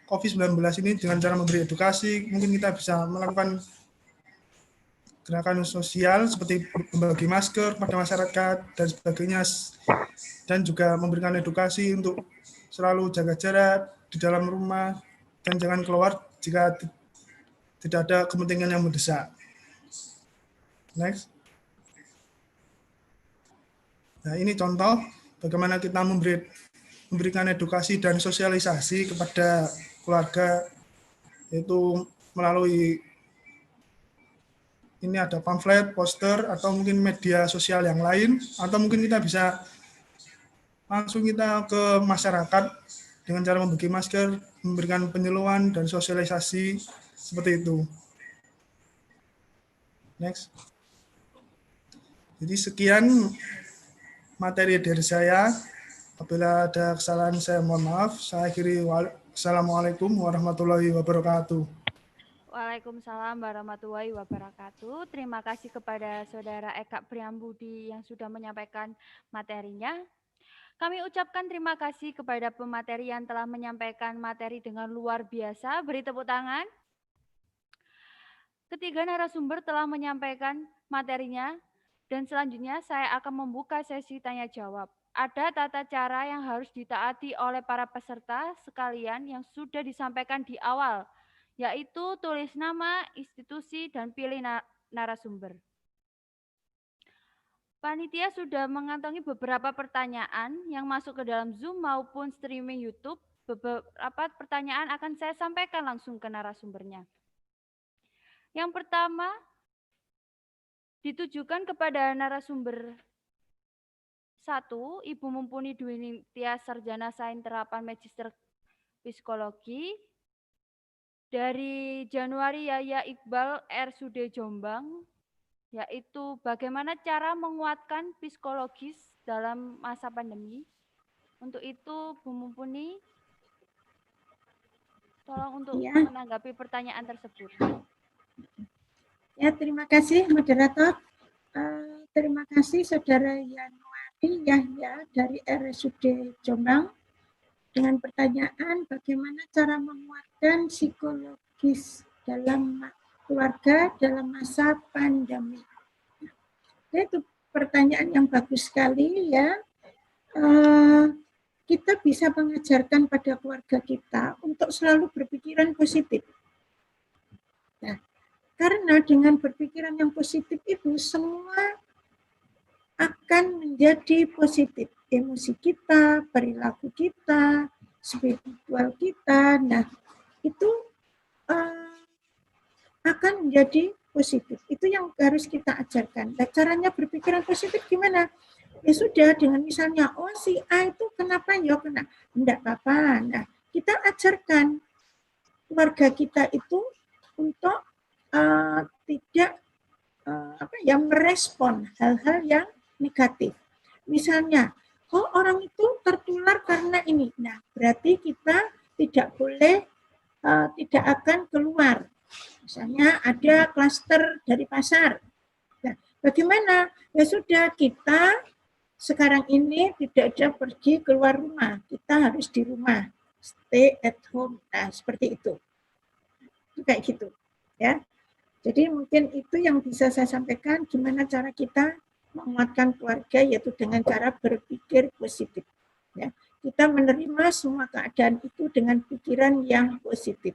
COVID-19 ini dengan cara memberi edukasi. Mungkin kita bisa melakukan gerakan sosial seperti membagi masker pada masyarakat dan sebagainya, dan juga memberikan edukasi untuk selalu jaga jarak di dalam rumah dan jangan keluar jika tidak ada kepentingan yang mendesak. Next. Nah, ini contoh bagaimana kita memberikan edukasi dan sosialisasi kepada keluarga, yaitu melalui ini ada pamflet, poster, atau mungkin media sosial yang lain, atau mungkin kita bisa langsung kita ke masyarakat dengan cara membagi masker, memberikan penyuluhan dan sosialisasi seperti itu. Next. Jadi sekian materi dari saya. Apabila ada kesalahan saya mohon maaf. Saya akhiri. Assalamualaikum warahmatullahi wabarakatuh. Waalaikumsalam warahmatullahi wabarakatuh. Terima kasih kepada Saudara Eka Priambudi yang sudah menyampaikan materinya. Kami ucapkan terima kasih kepada pemateri yang telah menyampaikan materi dengan luar biasa. Beri tepuk tangan. Ketiga narasumber telah menyampaikan materinya dan selanjutnya saya akan membuka sesi tanya jawab. Ada tata cara yang harus ditaati oleh para peserta sekalian yang sudah disampaikan di awal, yaitu tulis nama, institusi, dan pilih narasumber. Panitia sudah mengantongi beberapa pertanyaan yang masuk ke dalam Zoom maupun streaming YouTube. Beberapa pertanyaan akan saya sampaikan langsung ke narasumbernya. Yang pertama, ditujukan kepada narasumber 1, Ibu Mumpuni Dwi Ningtyas, Sarjana Sains Terapan Magister Psikologi. Dari Januari Yaya Iqbal, RSUD Jombang, yaitu bagaimana cara menguatkan psikologis dalam masa pandemi. Untuk itu, Bu Mumpuni, tolong untuk menanggapi pertanyaan tersebut. Ya, terima kasih moderator. Terima kasih Saudara Yanuari Yahya dari RSUD Jombang dengan pertanyaan bagaimana cara menguatkan psikologis dalam keluarga dalam masa pandemi. Itu pertanyaan yang bagus sekali ya. Kita bisa mengajarkan pada keluarga kita untuk selalu berpikiran positif. Nah, karena dengan berpikiran yang positif itu semua akan menjadi positif. Emosi kita, perilaku kita, spiritual kita. Nah, itu akan menjadi positif. Itu yang harus kita ajarkan. Nah, caranya berpikiran positif gimana? Ya sudah, dengan misalnya, oh si A itu kenapa ya kena? Enggak apa-apa. Nah, kita ajarkan keluarga kita itu untuk tidak merespon hal-hal yang negatif. Misalnya, oh orang itu tertular karena ini. Nah, berarti kita tidak boleh, tidak akan keluar. Misalnya ada klaster dari pasar. Nah, bagaimana? Ya sudah, kita sekarang ini tidak ada pergi keluar rumah. Kita harus di rumah. Stay at home. Nah, seperti itu. Kayak gitu. Ya. Jadi mungkin itu yang bisa saya sampaikan, gimana cara kita menguatkan keluarga, yaitu dengan cara berpikir positif. Ya. Kita menerima semua keadaan itu dengan pikiran yang positif.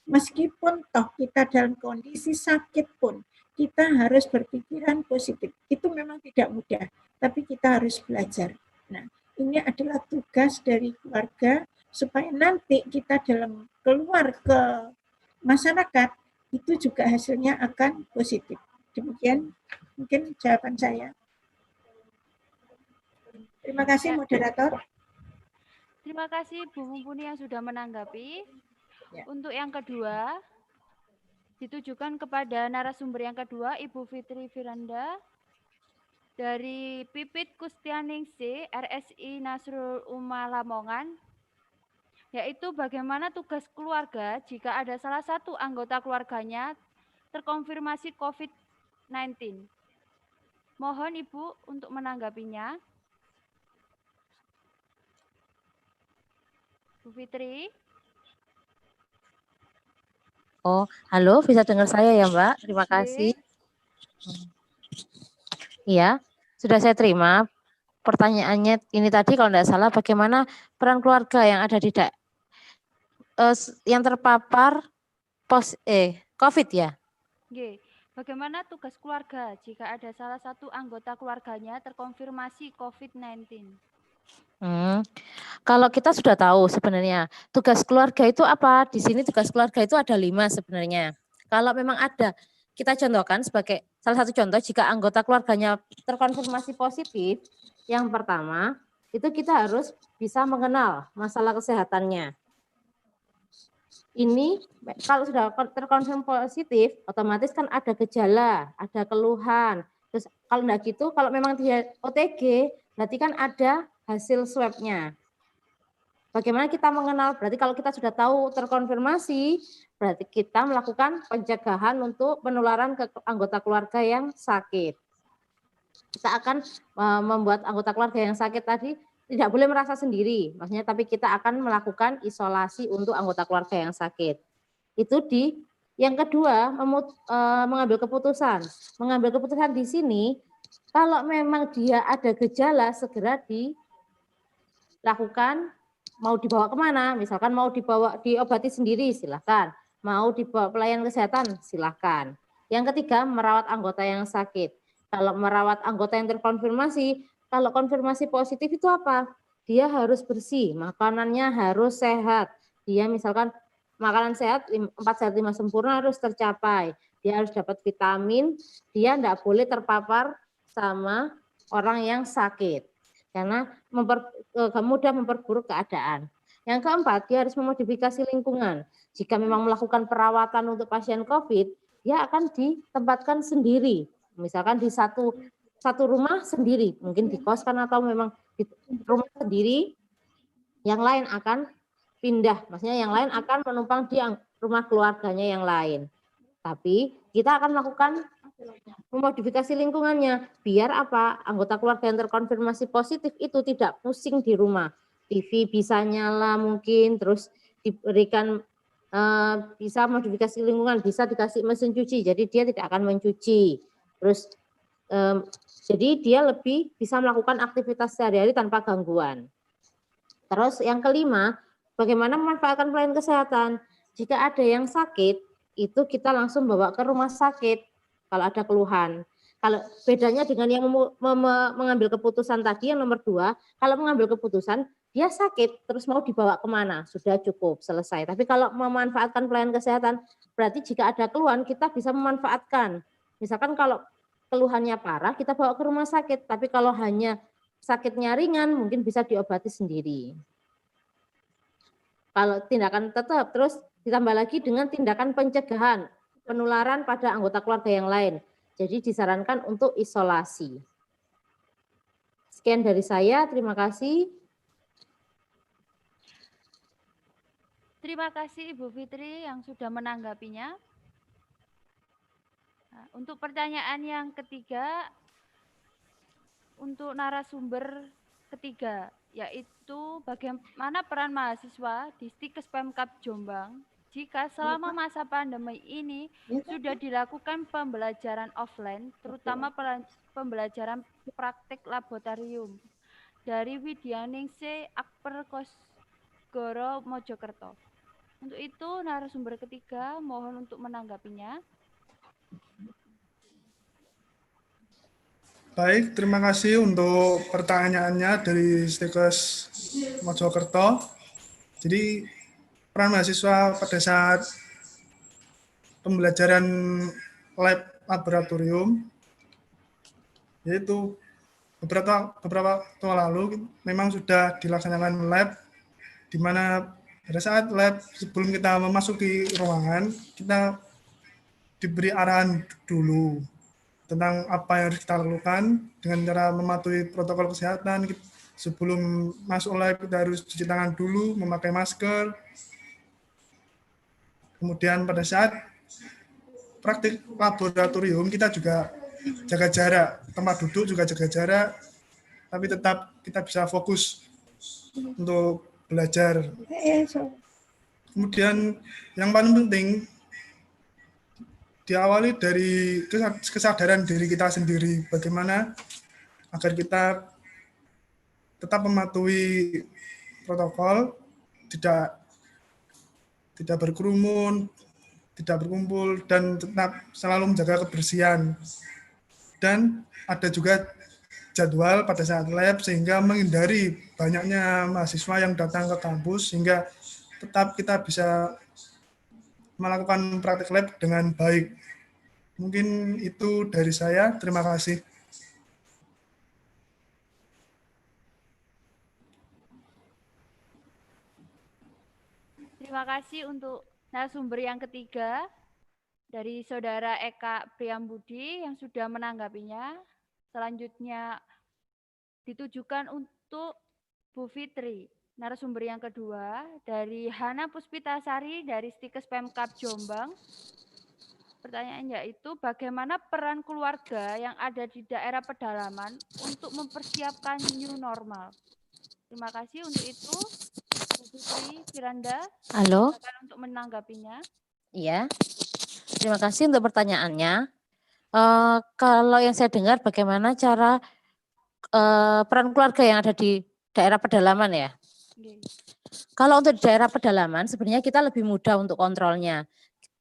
Meskipun toh kita dalam kondisi sakit pun, kita harus berpikiran positif. Itu memang tidak mudah, tapi kita harus belajar. Nah, ini adalah tugas dari keluarga, supaya nanti kita dalam keluar ke masyarakat, itu juga hasilnya akan positif. Demikian mungkin jawaban saya. Terima kasih moderator. Terima kasih Bu Mumpuni yang sudah menanggapi. Ya. Untuk yang kedua, ditujukan kepada narasumber yang kedua, Ibu Fitri Firanda. Dari Pipit Kustianingsih, RSI Nasrul Umma Lamongan, yaitu bagaimana tugas keluarga jika ada salah satu anggota keluarganya terkonfirmasi COVID-19. Mohon Ibu untuk menanggapinya. Bu Fitri. Oh, halo, bisa dengar saya ya, Mbak? Terima kasih. Iya, sudah saya terima. Pertanyaannya ini tadi kalau tidak salah, bagaimana peran keluarga yang ada di yang terpapar COVID ya? Bagaimana tugas keluarga jika ada salah satu anggota keluarganya terkonfirmasi COVID-19? Kalau kita sudah tahu sebenarnya tugas keluarga itu apa? Di sini tugas keluarga itu ada 5 sebenarnya. Kalau memang ada, kita contohkan sebagai salah satu contoh jika anggota keluarganya terkonfirmasi positif, yang pertama itu kita harus bisa mengenal masalah kesehatannya. Ini kalau sudah terkonfirmasi positif, otomatis kan ada gejala, ada keluhan. Terus kalau enggak gitu, kalau memang dia OTG, berarti kan ada hasil swab-nya. Bagaimana kita mengenal? Berarti kalau kita sudah tahu terkonfirmasi, berarti kita melakukan pencegahan untuk penularan ke anggota keluarga yang sakit. Kita akan membuat anggota keluarga yang sakit tadi tidak boleh merasa sendiri, maksudnya, tapi kita akan melakukan isolasi untuk anggota keluarga yang sakit. Itu yang kedua, mengambil keputusan. Mengambil keputusan di sini, kalau memang dia ada gejala, segera dilakukan, mau dibawa kemana, misalkan mau diobati sendiri, silakan. Mau dibawa pelayanan kesehatan, silakan. Yang ketiga, merawat anggota yang sakit. Kalau merawat anggota yang terkonfirmasi, kalau konfirmasi positif itu apa? Dia harus bersih, makanannya harus sehat. Dia misalkan makanan sehat, 4 sehat 5 sempurna harus tercapai. Dia harus dapat vitamin, dia tidak boleh terpapar sama orang yang sakit. Karena mudah memperburuk keadaan. Yang keempat, dia harus memodifikasi lingkungan. Jika memang melakukan perawatan untuk pasien COVID, dia akan ditempatkan sendiri. Misalkan di satu rumah sendiri, mungkin di kos kan atau memang di rumah sendiri, yang lain akan pindah. Maksudnya yang lain akan menumpang di rumah keluarganya yang lain. Tapi kita akan melakukan memodifikasi lingkungannya biar apa? Anggota keluarga yang terkonfirmasi positif itu tidak pusing di rumah. TV bisa nyala mungkin, terus diberikan bisa modifikasi lingkungan, bisa dikasih mesin cuci, jadi dia tidak akan mencuci. Terus jadi dia lebih bisa melakukan aktivitas sehari-hari tanpa gangguan. Terus yang kelima, bagaimana memanfaatkan pelayanan kesehatan? Jika ada yang sakit, itu kita langsung bawa ke rumah sakit kalau ada keluhan. Kalau bedanya dengan yang mengambil keputusan tadi yang nomor 2, kalau mengambil keputusan dia sakit terus mau dibawa kemana, sudah cukup selesai. Tapi kalau memanfaatkan pelayanan kesehatan, berarti jika ada keluhan kita bisa memanfaatkan. Misalkan kalau keluhannya parah kita bawa ke rumah sakit, tapi kalau hanya sakitnya ringan mungkin bisa diobati sendiri. Kalau tindakan tetap terus ditambah lagi dengan tindakan pencegahan penularan pada anggota keluarga yang lain. Jadi disarankan untuk isolasi. Sekian dari saya, terima kasih. Terima kasih Ibu Fitri yang sudah menanggapinya. Nah, untuk pertanyaan yang ketiga, untuk narasumber ketiga, yaitu bagaimana peran mahasiswa di Stikes Pemkab Jombang jika selama masa pandemi ini sudah dilakukan pembelajaran offline, terutama pembelajaran praktik laboratorium dari Widyaningsih Akper Kosgoro Mojokerto. Untuk itu narasumber ketiga mohon untuk menanggapinya. Baik, terima kasih untuk pertanyaannya dari Stikes Mojokerto. Jadi peran mahasiswa pada saat pembelajaran laboratorium, yaitu beberapa waktu lalu memang sudah dilaksanakan lab, di mana pada saat lab sebelum kita memasuki ruangan kita diberi arahan dulu tentang apa yang harus kita lakukan dengan cara mematuhi protokol kesehatan. Sebelum masuk live kita harus cuci tangan dulu, memakai masker. Kemudian pada saat praktik laboratorium kita juga jaga jarak, tempat duduk juga jaga jarak, tapi tetap kita bisa fokus untuk belajar. Kemudian yang paling penting diawali dari kesadaran diri kita sendiri, bagaimana agar kita tetap mematuhi protokol, tidak berkerumun, tidak berkumpul, dan tetap selalu menjaga kebersihan. Dan ada juga jadwal pada saat lab sehingga menghindari banyaknya mahasiswa yang datang ke kampus sehingga tetap kita bisa melakukan praktik lab dengan baik. Mungkin itu dari saya. Terima kasih. Terima kasih untuk narasumber yang ketiga dari Saudara Eka Priambudi yang sudah menanggapinya. Selanjutnya ditujukan untuk Bu Fitri. Narasumber yang kedua dari Hana Puspitasari dari Stikes Pemkab Jombang. Pertanyaannya yaitu bagaimana peran keluarga yang ada di daerah pedalaman untuk mempersiapkan new normal. Terima kasih untuk itu. Bu Fitri Firanda, Halo. silakan untuk menanggapinya. Iya. Terima kasih untuk pertanyaannya. Kalau yang saya dengar bagaimana cara peran keluarga yang ada di daerah pedalaman ya. Kalau untuk di daerah pedalaman sebenarnya kita lebih mudah untuk kontrolnya.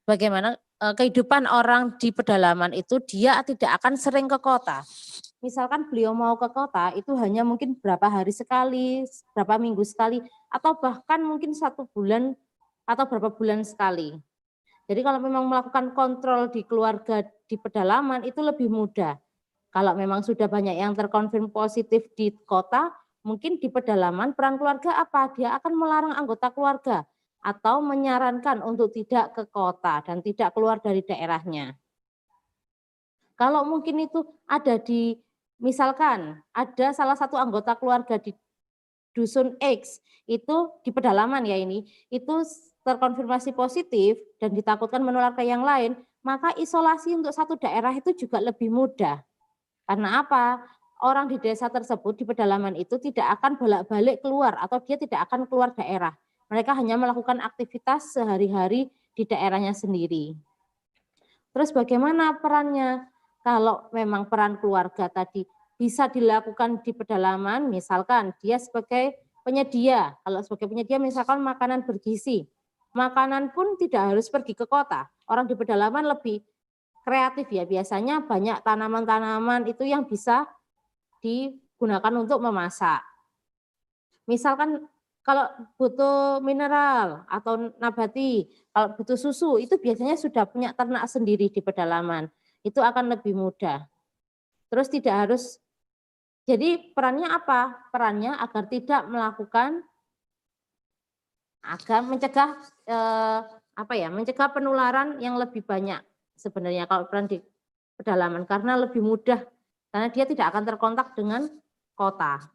Bagaimana kehidupan orang di pedalaman itu dia tidak akan sering ke kota. Misalkan beliau mau ke kota itu hanya mungkin berapa hari sekali, berapa minggu sekali, atau bahkan mungkin 1 bulan atau berapa bulan sekali. Jadi kalau memang melakukan kontrol di keluarga di pedalaman itu lebih mudah. Kalau memang sudah banyak yang terkonfirm positif di kota, mungkin di pedalaman peran keluarga apa? Dia akan melarang anggota keluarga atau menyarankan untuk tidak ke kota dan tidak keluar dari daerahnya. Kalau mungkin itu ada di, misalkan ada salah satu anggota keluarga di dusun X, itu di pedalaman ya ini, itu terkonfirmasi positif dan ditakutkan menular ke yang lain, maka isolasi untuk satu daerah itu juga lebih mudah. Karena apa? Orang di desa tersebut di pedalaman itu tidak akan bolak-balik keluar atau dia tidak akan keluar daerah. Mereka hanya melakukan aktivitas sehari-hari di daerahnya sendiri. Terus bagaimana perannya? Kalau memang peran keluarga tadi bisa dilakukan di pedalaman, misalkan dia sebagai penyedia. Kalau sebagai penyedia misalkan makanan bergizi. Makanan pun tidak harus pergi ke kota. Orang di pedalaman lebih kreatif ya. Biasanya banyak tanaman-tanaman itu yang bisa digunakan untuk memasak. Misalkan kalau butuh mineral atau nabati, kalau butuh susu, itu biasanya sudah punya ternak sendiri di pedalaman. Itu akan lebih mudah. Terus tidak harus, jadi perannya apa? Perannya agar tidak melakukan, agar mencegah mencegah penularan yang lebih banyak sebenarnya kalau peran di pedalaman, karena lebih mudah, karena dia tidak akan terkontak dengan kota.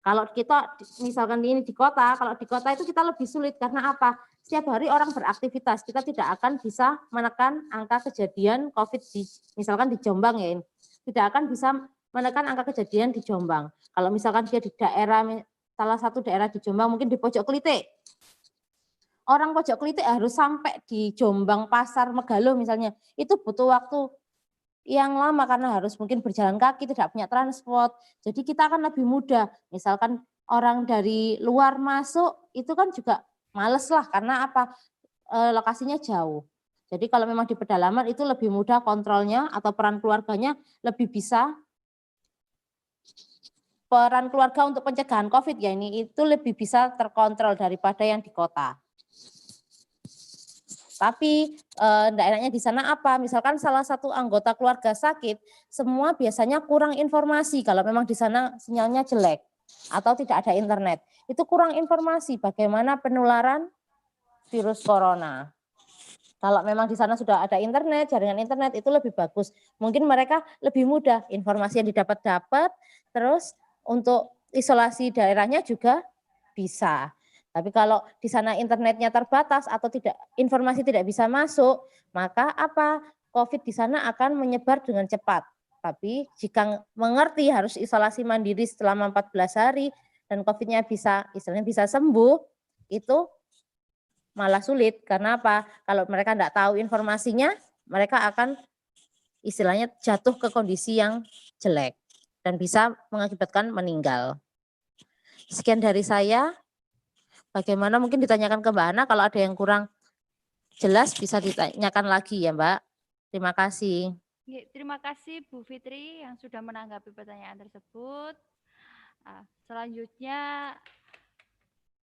Kalau kita misalkan ini di kota, kalau di kota itu kita lebih sulit karena apa? Setiap hari orang beraktivitas, kita tidak akan bisa menekan angka kejadian COVID misalkan di Jombang ya ini. Tidak akan bisa menekan angka kejadian di Jombang. Kalau misalkan dia di daerah, salah satu daerah di Jombang mungkin di Pojok Klitik. Orang Pojok Klitik harus sampai di Jombang, Pasar, Megalo misalnya. Itu butuh waktu yang lama karena harus mungkin berjalan kaki, tidak punya transport. Jadi kita akan lebih mudah. Misalkan orang dari luar masuk, itu kan juga males lah karena apa? Lokasinya jauh. Jadi kalau memang di pedalaman itu lebih mudah kontrolnya atau peran keluarganya lebih bisa. Peran keluarga untuk pencegahan COVID ya ini itu lebih bisa terkontrol daripada yang di kota. Tapi enggak enaknya di sana apa? Misalkan salah satu anggota keluarga sakit, semua biasanya kurang informasi kalau memang di sana sinyalnya jelek atau tidak ada internet. Itu kurang informasi bagaimana penularan virus corona. Kalau memang di sana sudah ada internet, jaringan internet itu lebih bagus. Mungkin mereka lebih mudah, informasi yang didapat, terus untuk isolasi daerahnya juga bisa. Tapi kalau di sana internetnya terbatas atau informasi tidak bisa masuk, maka apa? COVID di sana akan menyebar dengan cepat. Tapi jika mengerti harus isolasi mandiri selama 14 hari dan COVID-nya istilahnya bisa sembuh, itu malah sulit. Karena apa? Kalau mereka tidak tahu informasinya, mereka akan istilahnya jatuh ke kondisi yang jelek dan bisa mengakibatkan meninggal. Sekian dari saya. Bagaimana mungkin ditanyakan ke Mbak Ana, kalau ada yang kurang jelas bisa ditanyakan lagi ya Mbak. Terima kasih. Terima kasih Bu Fitri yang sudah menanggapi pertanyaan tersebut. Selanjutnya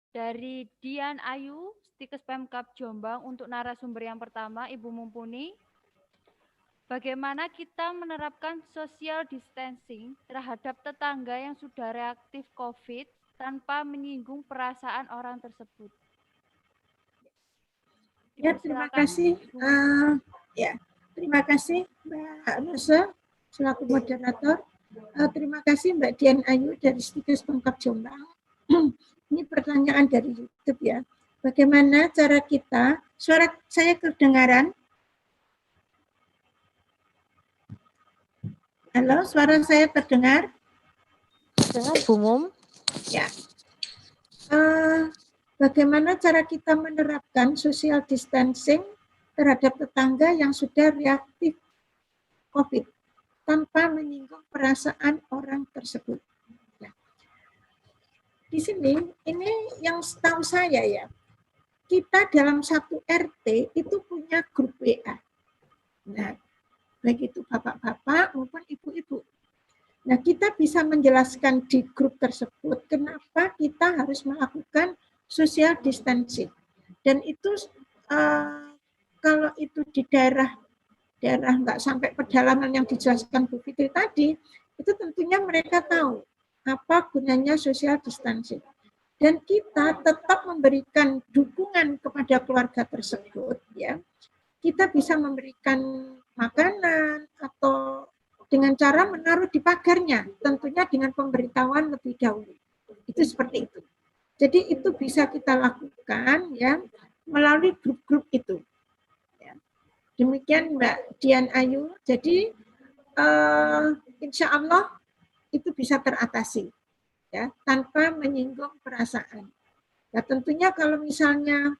dari Dian Ayu, Stikes Pemkab Jombang, untuk narasumber yang pertama, Ibu Mumpuni. Bagaimana kita menerapkan social distancing terhadap tetangga yang sudah reaktif COVID tanpa menyinggung perasaan orang tersebut? Ya, terima kasih. Terima kasih Mbak Rosa selaku moderator. Terima kasih Mbak Dian Ayu dari Stikes Pemkab Jombang. Ini pertanyaan dari YouTube ya. Bagaimana cara kita, suara saya kedengaran? Halo, suara saya terdengar? Terdengar Bu Mum? Ya. Bagaimana cara kita menerapkan social distancing terhadap tetangga yang sudah reaktif COVID tanpa menyinggung perasaan orang tersebut? Nah, di sini, ini yang setahu saya ya, kita dalam satu RT itu punya grup WA. Nah, baik itu bapak-bapak maupun ibu-ibu. Nah, kita bisa menjelaskan di grup tersebut kenapa kita harus melakukan social distancing. Dan itu kalau itu di daerah nggak sampai pedalaman yang dijelaskan Bu Fitri tadi, itu tentunya mereka tahu apa gunanya social distancing. Dan kita tetap memberikan dukungan kepada keluarga tersebut, ya. Kita bisa memberikan makanan atau dengan cara menaruh di pagarnya, tentunya dengan pemberitahuan lebih dahulu. Itu seperti itu. Jadi itu bisa kita lakukan ya melalui grup-grup itu. Ya. Demikian Mbak Dian Ayu. Jadi insya Allah itu bisa teratasi ya tanpa menyinggung perasaan. Nah tentunya kalau misalnya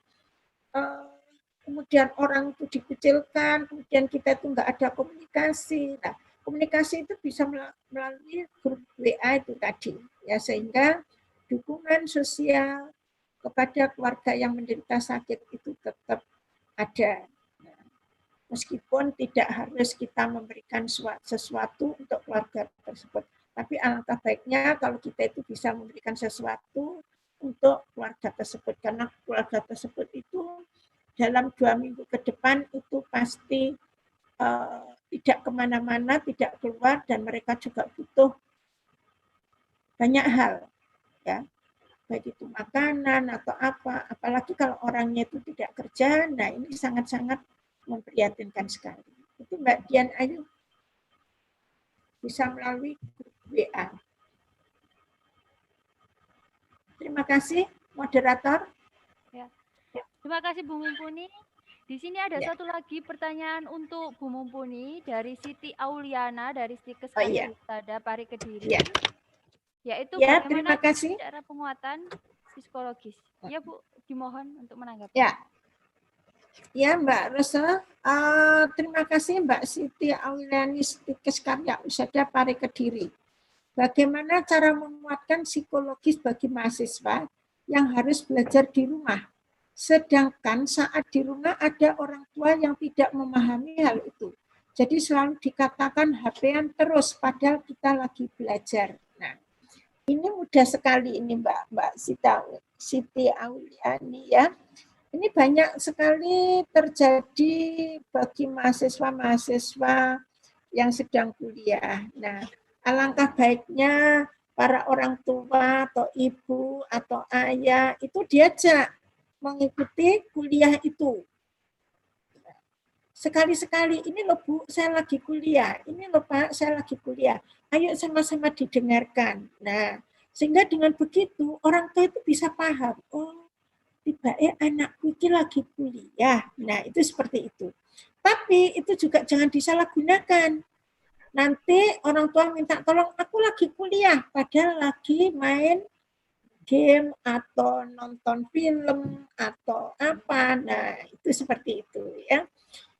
kemudian orang itu dikucilkan, kemudian kita itu nggak ada komunikasi. Nah, komunikasi itu bisa melalui grup WA itu tadi, ya sehingga dukungan sosial kepada keluarga yang menderita sakit itu tetap ada. Nah, meskipun tidak harus kita memberikan sesuatu untuk keluarga tersebut, tapi alangkah baiknya kalau kita itu bisa memberikan sesuatu untuk keluarga tersebut, karena keluarga tersebut itu dalam 2 minggu ke depan itu pasti tidak kemana-mana, tidak keluar, dan mereka juga butuh banyak hal, ya, baik itu makanan atau apa, apalagi kalau orangnya itu tidak kerja, nah ini sangat-sangat memprihatinkan sekali. Itu Mbak Dian Ayu bisa melalui grup WA. Terima kasih, moderator. Ya. Terima kasih Bu Mumpuni. Di sini ada satu lagi pertanyaan untuk Bu Mumpuni dari Siti Auliana dari Stikes Pada Pari Kediri. Yaitu bagaimana cara penguatan psikologis. Ya Bu, dimohon untuk menanggapi. Ya Mbak Rosa, terima kasih Mbak Siti Auliani Stikes Karya Usada Pari Kediri. Bagaimana cara menguatkan psikologis bagi mahasiswa yang harus belajar di rumah? Sedangkan saat di rumah ada orang tua yang tidak memahami hal itu. Jadi selalu dikatakan HP-an terus, padahal kita lagi belajar. Nah, ini mudah sekali ini Mbak Siti Auliani ya. Ini banyak sekali terjadi bagi mahasiswa-mahasiswa yang sedang kuliah. Nah, alangkah baiknya para orang tua atau ibu atau ayah itu diajak mengikuti kuliah itu. sekali-sekali, ini loh Bu, saya lagi kuliah, ini loh Pak, saya lagi kuliah. Ayo sama-sama didengarkan. Nah, sehingga dengan begitu orang tua itu bisa paham, oh tiba-tiba anakku ini lagi kuliah. Nah, itu seperti itu. Tapi itu juga jangan disalahgunakan. Nanti orang tua minta tolong, aku lagi kuliah, padahal lagi main game atau nonton film atau apa. Nah, itu seperti itu ya.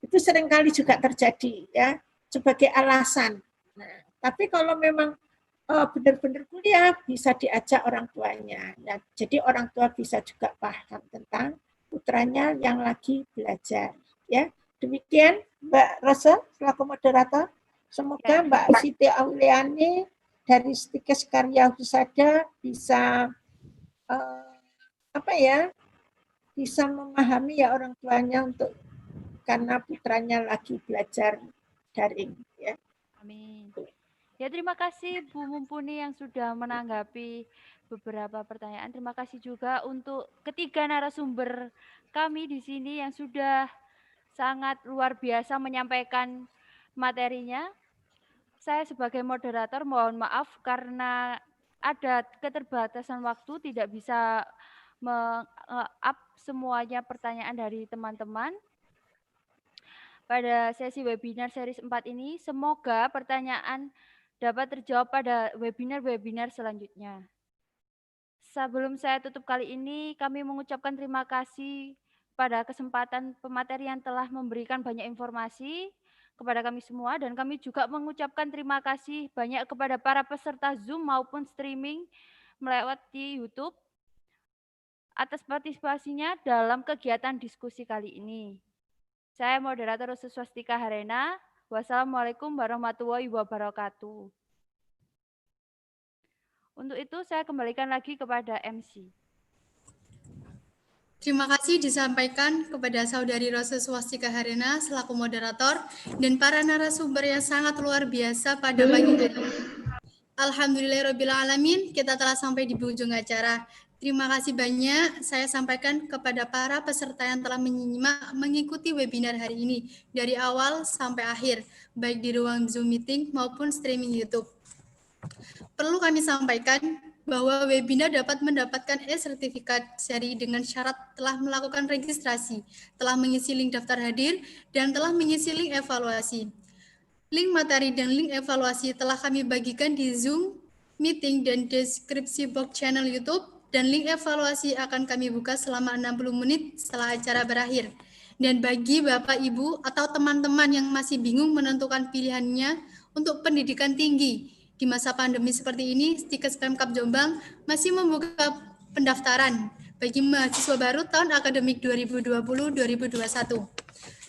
Itu seringkali juga terjadi ya sebagai alasan. Nah, tapi kalau memang benar-benar kuliah bisa diajak orang tuanya. Nah, jadi orang tua bisa juga paham tentang putranya yang lagi belajar ya. Demikian Mbak Rosa selaku moderator. Semoga Mbak Siti Auliani dari Stikes Karya Husada bisa bisa memahami ya orang tuanya untuk karena putranya lagi belajar daring ya. Amin. Ya, terima kasih Bu Mumpuni yang sudah menanggapi beberapa pertanyaan. Terima kasih juga untuk ketiga narasumber kami di sini yang sudah sangat luar biasa menyampaikan materinya. Saya sebagai moderator mohon maaf karena ada keterbatasan waktu, tidak bisa meng-up semuanya pertanyaan dari teman-teman. Pada sesi webinar series 4 ini, semoga pertanyaan dapat terjawab pada webinar-webinar selanjutnya. Sebelum saya tutup kali ini, kami mengucapkan terima kasih pada kesempatan pemateri yang telah memberikan banyak informasi kepada kami semua, dan kami juga mengucapkan terima kasih banyak kepada para peserta Zoom maupun streaming melewati YouTube atas partisipasinya dalam kegiatan diskusi kali ini. Saya moderator Rosa Swastika Harena. Wassalamualaikum warahmatullahi wabarakatuh. Untuk itu saya kembalikan lagi kepada MC. Terima kasih disampaikan kepada Saudari Rosa Swastika Harena selaku moderator dan para narasumber yang sangat luar biasa pada pagi hari ini. Alhamdulillahirrabbilalamin, kita telah sampai di ujung acara. Terima kasih banyak saya sampaikan kepada para peserta yang telah menyimak mengikuti webinar hari ini dari awal sampai akhir, baik di ruang Zoom meeting maupun streaming YouTube. Perlu kami sampaikan bahwa webinar dapat mendapatkan e-sertifikat seri dengan syarat telah melakukan registrasi, telah mengisi link daftar hadir, dan telah mengisi link evaluasi. Link materi dan link evaluasi telah kami bagikan di Zoom, meeting, dan deskripsi box channel YouTube, dan link evaluasi akan kami buka selama 60 menit setelah acara berakhir. Dan bagi Bapak, Ibu, atau teman-teman yang masih bingung menentukan pilihannya untuk pendidikan tinggi, di masa pandemi seperti ini, Stikes Pemkab Jombang masih membuka pendaftaran bagi mahasiswa baru tahun akademik 2020-2021.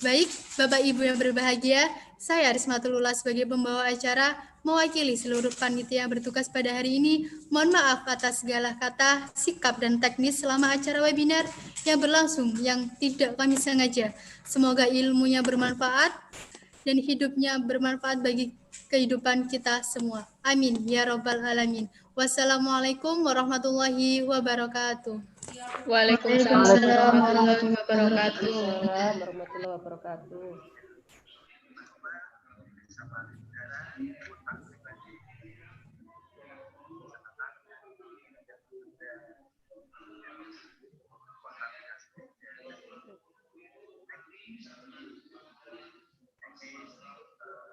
Baik, Bapak Ibu yang berbahagia, saya Rismatul Ula sebagai pembawa acara mewakili seluruh panitia yang bertugas pada hari ini. Mohon maaf atas segala kata, sikap, dan teknis selama acara webinar yang berlangsung yang tidak kami sengaja. Semoga ilmunya bermanfaat dan hidupnya bermanfaat bagi kehidupan kita semua. Amin. Ya Rabbal Alamin. Wassalamualaikum warahmatullahi wabarakatuh. Waalaikumsalam warahmatullahi wabarakatuh. Warahmatullahi wabarakatuh.